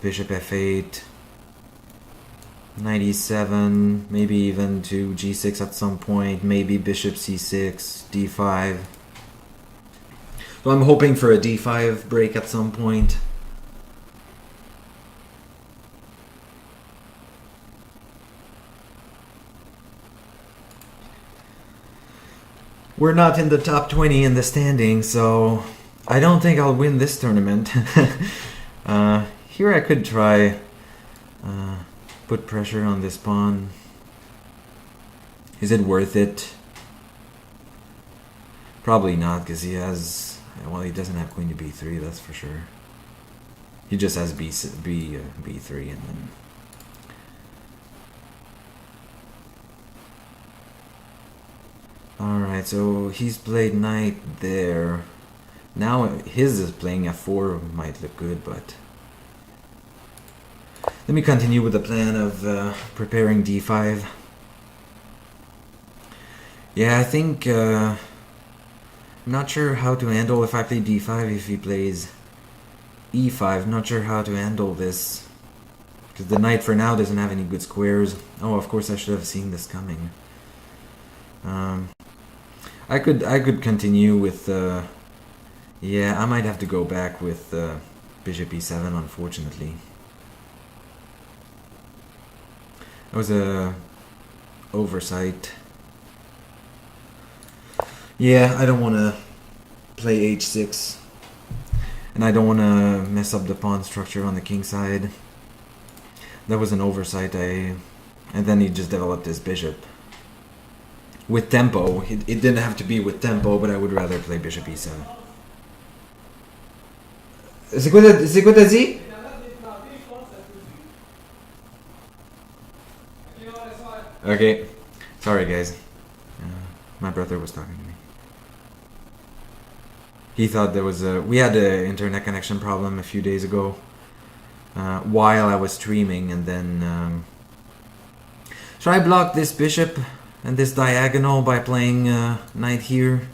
bishop f8, knight e7, maybe even to g6 at some point, maybe bishop c6, d5. So I'm hoping for a d5 break at some point. We're not in the top 20 in the standings, so I don't think I'll win this tournament. Here I could try put pressure on this pawn. Is it worth it? Probably not, because he has... Well, he doesn't have queen to b3, that's for sure. He just has b3 and then... Alright, so he's played knight there. Now his is playing f4, might look good, but... Let me continue with the plan of preparing d5. Yeah, I think... I'm not sure how to handle if I play d5 if he plays e5. Not sure how to handle this. Because the knight for now doesn't have any good squares. Oh, of course I should have seen this coming. I could continue with... yeah, I might have to go back with bishop e7, unfortunately. That was a oversight. Yeah, I don't want to play h6. And I don't want to mess up the pawn structure on the king side. That was an oversight. And then he just developed his bishop. With tempo. It didn't have to be with tempo, but I would rather play bishop e7. C'est quoi t'as dit? Okay. Sorry, guys. My brother was talking to me. He thought there was a... We had an internet connection problem a few days ago. While I was streaming, and then... should I block this bishop and this diagonal by playing knight here?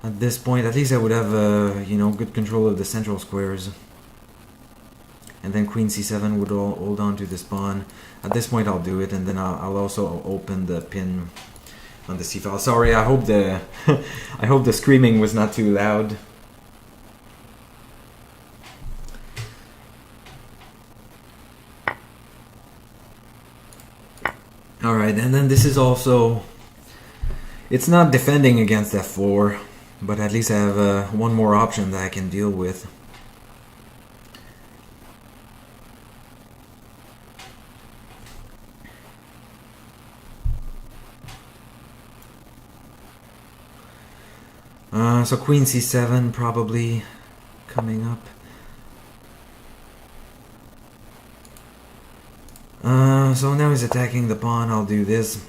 At this point, at least I would have, you know, good control of the central squares. And then queen c7 would hold on to this pawn. At this point I'll do it, and then I'll also open the pin on the c-file. Sorry, I hope the I hope the screaming was not too loud. Alright, and then this is also... It's not defending against f4, but at least I have one more option that I can deal with. So queen c7 probably coming up. So now he's attacking the pawn. I'll do this.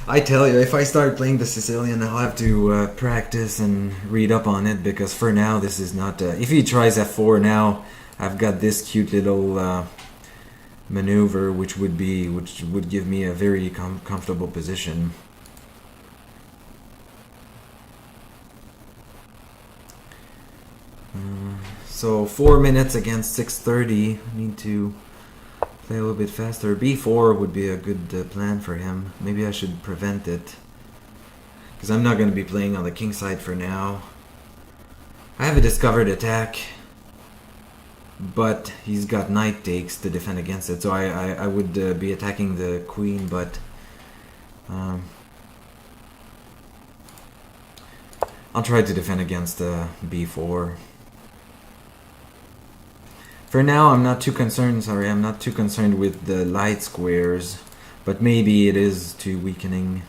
I tell you, if I start playing the Sicilian, I'll have to practice and read up on it, because for now this is not... if he tries f4 now, I've got this cute little maneuver which would give me a very comfortable position. So 4 minutes against 6:30. I need to play a little bit faster. b4 would be a good plan for him. Maybe I should prevent it, because I'm not going to be playing on the king side for now. I have a discovered attack, but he's got knight takes to defend against it, so I would be attacking the queen, but I'll try to defend against b4. For now, I'm not too concerned. Sorry, I'm not too concerned with the light squares, but maybe it is too weakening.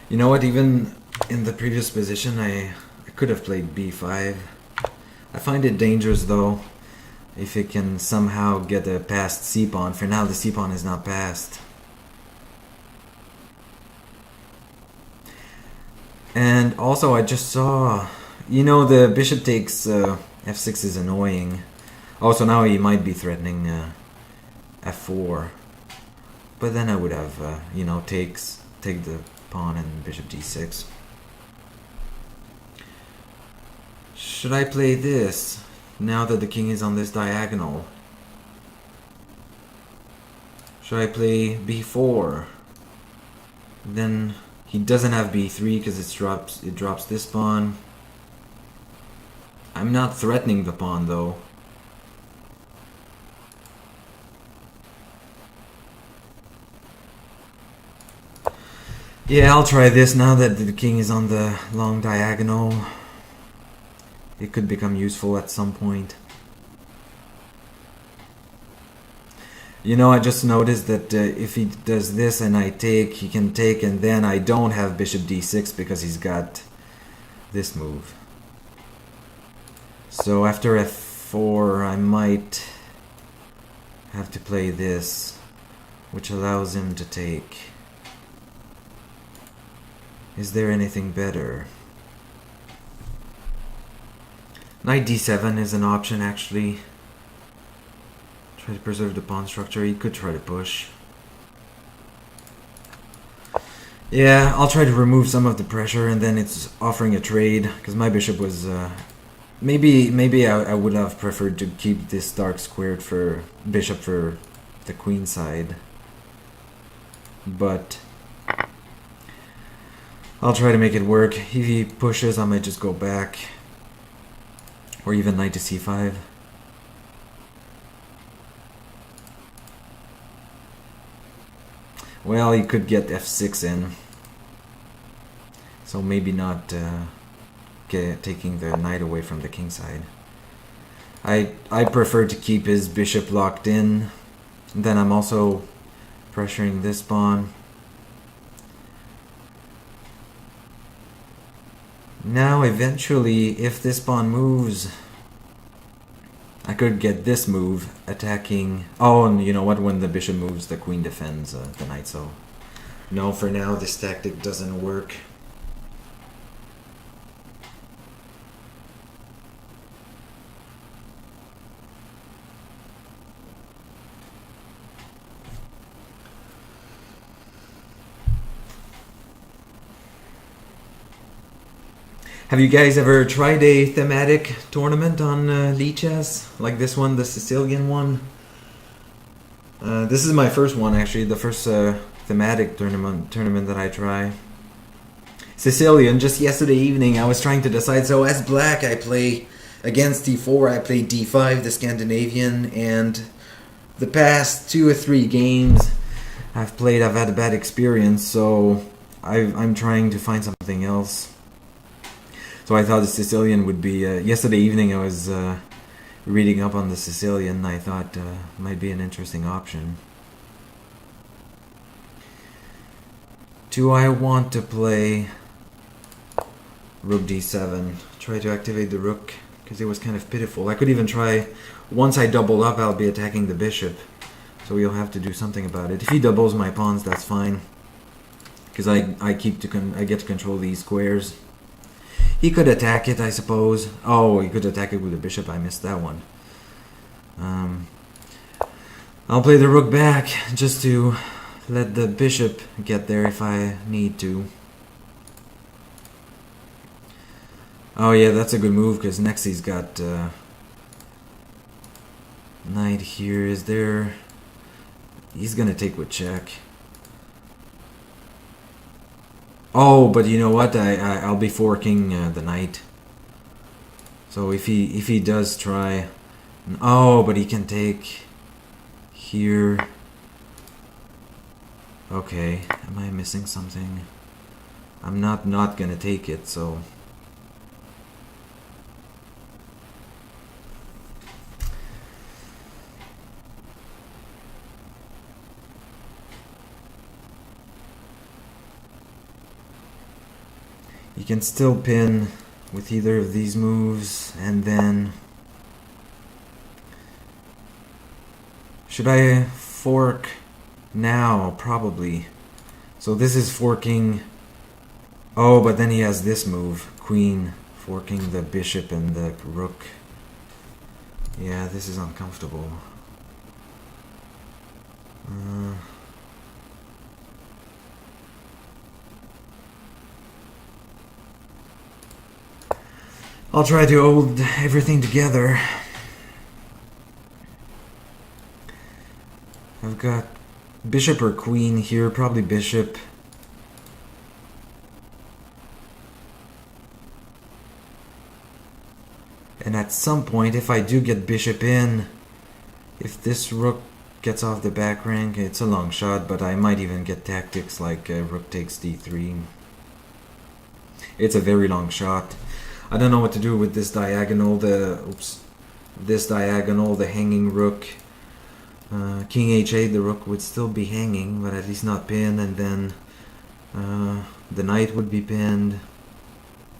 You know what? Even in the previous position, I could have played b5. I find it dangerous though, if it can somehow get a passed c-pawn. For now, the c-pawn is not passed. And also, I just saw, you know, the bishop takes f6 is annoying. Also, now he might be threatening f4. But then I would have, you know, take the pawn and bishop d6. Should I play this now that the king is on this diagonal? Should I play b4? Then he doesn't have b3 because it drops this pawn. I'm not threatening the pawn though. Yeah, I'll try this now that the king is on the long diagonal. it could become useful at some point. You know, I just noticed that if he does this and I take, he can take, and then I don't have bishop d6 because he's got this move. So after f4, I might have to play this, which allows him to take. Is there anything better? Knight d7 is an option, actually. Try to preserve the pawn structure. He could try to push. Yeah, I'll try to remove some of the pressure, and then it's offering a trade, because my bishop was... maybe I would have preferred to keep this dark squared for bishop for the queen side. But I'll try to make it work. If he pushes, I might just go back. Or even knight to c5. Well, he could get f6 in. So maybe not taking the knight away from the king side. I prefer to keep his bishop locked in. Then I'm also pressuring this pawn. Now eventually, if this pawn moves, I could get this move attacking. Oh, and you know what? When the bishop moves, the queen defends the knight. So no, for now this tactic doesn't work. Have you guys ever tried a thematic tournament on Lichess? Like this one, the Sicilian one? This is my first one, actually. The first thematic tournament that I try. Sicilian, just yesterday evening I was trying to decide. So as black, I play against d4, I play d5, the Scandinavian. And the past 2 or 3 games I've had a bad experience. So I'm trying to find something else. So I thought the Sicilian would be... yesterday evening I was reading up on the Sicilian. I thought might be an interesting option. Do I want to play rook d7? Try to activate the rook, because it was kind of pitiful. I could even try... Once I double up, I'll be attacking the bishop. So we'll have to do something about it. If he doubles my pawns, that's fine. Because I get to control these squares. He could attack it, I suppose. Oh, he could attack it with the bishop. I missed that one. I'll play the rook back just to let the bishop get there if I need to. Oh yeah, that's a good move, because next he's got knight here. Is there... He's gonna take with check. Oh, but you know what? I'll be forking the knight. So if he does try... Oh, but he can take here. Okay, am I missing something? I'm not gonna take it, so... You can still pin with either of these moves, and then... Should I fork now? Probably. So this is forking... Oh, but then he has this move. Queen, forking the bishop and the rook. Yeah, this is uncomfortable. I'll try to hold everything together. I've got bishop or queen here, probably bishop. And at some point, if I do get bishop in, if this rook gets off the back rank, it's a long shot, but I might even get tactics like rook takes d3. It's a very long shot. I don't know what to do with this diagonal. This diagonal, the hanging rook. King h8, the rook would still be hanging, but at least not pinned, and then the knight would be pinned.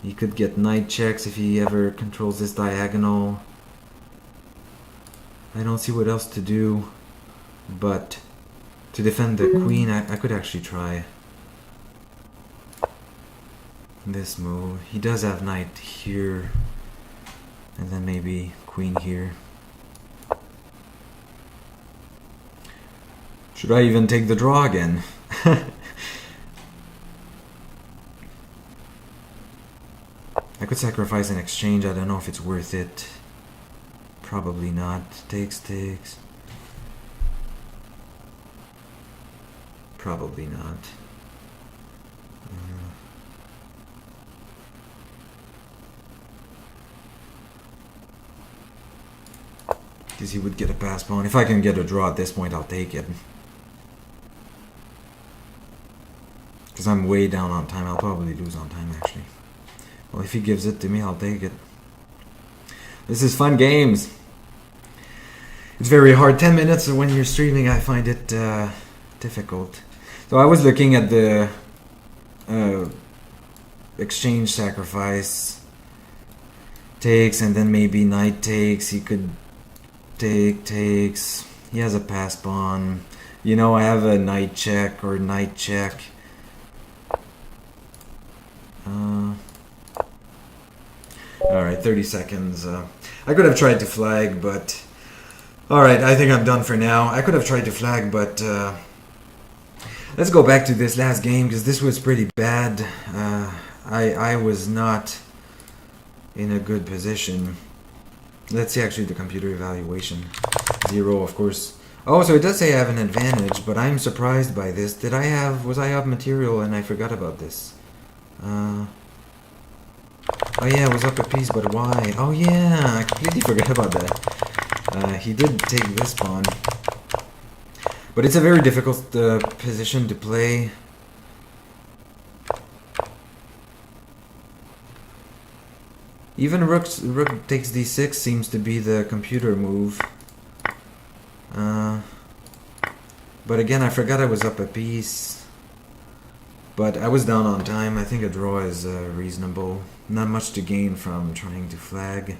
He could get knight checks if he ever controls this diagonal. I don't see what else to do, but to defend the queen, I could actually try this move. He does have knight here, and then maybe queen here. Should I even take the draw again? I could sacrifice an exchange. I don't know if it's worth it. Probably not. Takes. Probably not. Because he would get a pass pawn. If I can get a draw at this point, I'll take it. Because I'm way down on time. I'll probably lose on time, actually. Well, if he gives it to me, I'll take it. This is fun games. It's very hard. 10 minutes when you're streaming, I find it difficult. So I was looking at the exchange sacrifice. Takes, and then maybe knight takes. He could takes. He has a pass pawn. You know, I have a knight check or knight check. Alright, 30 seconds. I could have tried to flag, but... Alright, I think I'm done for now. I could have tried to flag, but... Let's go back to this last game, because this was pretty bad. I was not in a good position. Let's see actually the computer evaluation. 0, of course. Oh, so it does say I have an advantage, but I'm surprised by this. Was I up material and I forgot about this? Oh yeah, I was up a piece, but why? Oh yeah, I completely forgot about that. He did take this pawn. But it's a very difficult position to play. Even rook takes d6 seems to be the computer move. But again, I forgot I was up a piece. But I was down on time. I think a draw is reasonable. Not much to gain from trying to flag.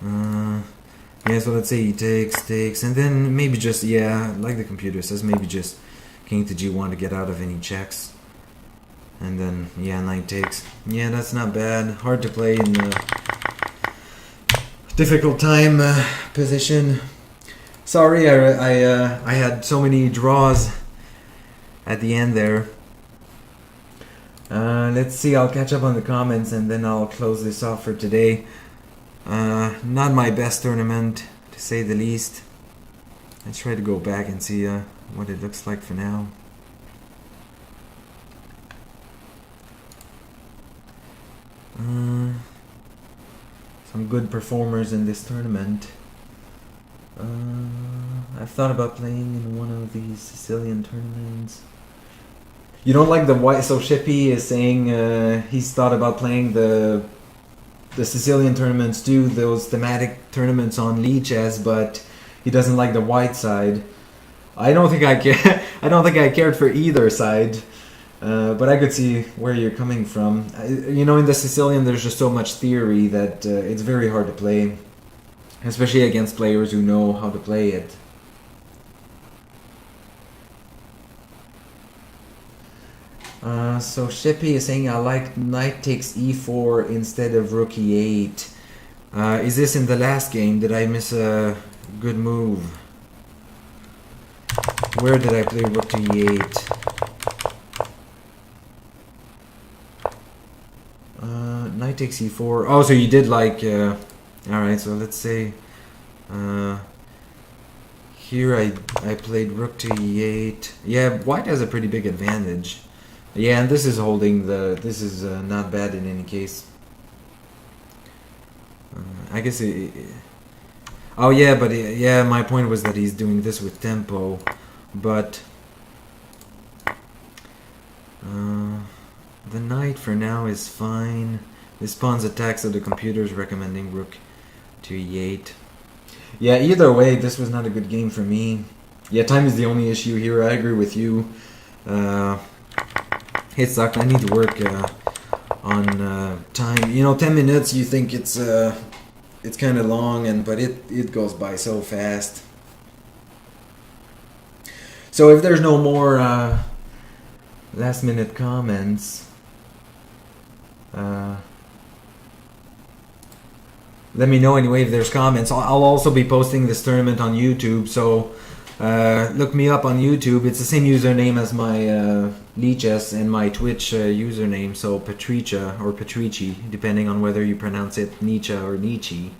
Yeah, so let's say he takes, and then maybe just, yeah, like the computer says, maybe just king to g1 to get out of any checks. And then, yeah, knight takes. Yeah, that's not bad. Hard to play in the difficult time position. Sorry, I had so many draws at the end there. Let's see, I'll catch up on the comments and then I'll close this off for today. Not my best tournament, to say the least. Let's try to go back and see what it looks like for now. Some good performers in this tournament. I've thought about playing in one of these Sicilian tournaments. You don't like the white, so Shippy is saying he's thought about playing the Sicilian tournaments too, those thematic tournaments on Lichess, but he doesn't like the white side. I don't think I care. I don't think I cared for either side, but I could see where you're coming from. You know, in the Sicilian, there's just so much theory that it's very hard to play, especially against players who know how to play it. So Shippy is saying I like knight takes e4 instead of rook e8. Is this in the last game? Did I miss a good move? Where did I play rook to e8? Knight takes e4. Oh, so you did like... Alright, so let's say... here I played rook to e8. Yeah, white has a pretty big advantage. Yeah, and this is holding the... This is not bad in any case. I guess it... Oh yeah, but yeah, my point was that he's doing this with tempo. But... The knight for now is fine. This pawn's attack, so the computer's recommending rook to e8. Yeah, either way, this was not a good game for me. Yeah, time is the only issue here. I agree with you. It sucked. I need to work on time. You know, 10 minutes. You think it's kind of long, but it goes by so fast. So if there's no more last minute comments, let me know anyway if there's comments. I'll also be posting this tournament on YouTube, so look me up on YouTube. It's the same username as my Lichess and my Twitch username, so Patricia or Patrici, depending on whether you pronounce it Nietzsche or Nietzsche.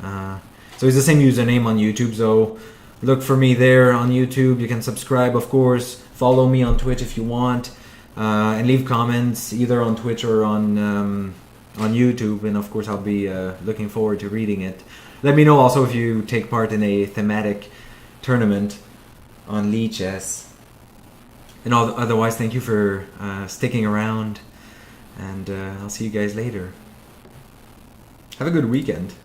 So it's the same username on YouTube, so look for me there on YouTube. You can subscribe, of course. Follow me on Twitch if you want, and leave comments either on Twitch or on YouTube, and of course I'll be looking forward to reading it. Let me know also if you take part in a thematic tournament on Lichess. And otherwise, thank you for sticking around, and I'll see you guys later. Have a good weekend.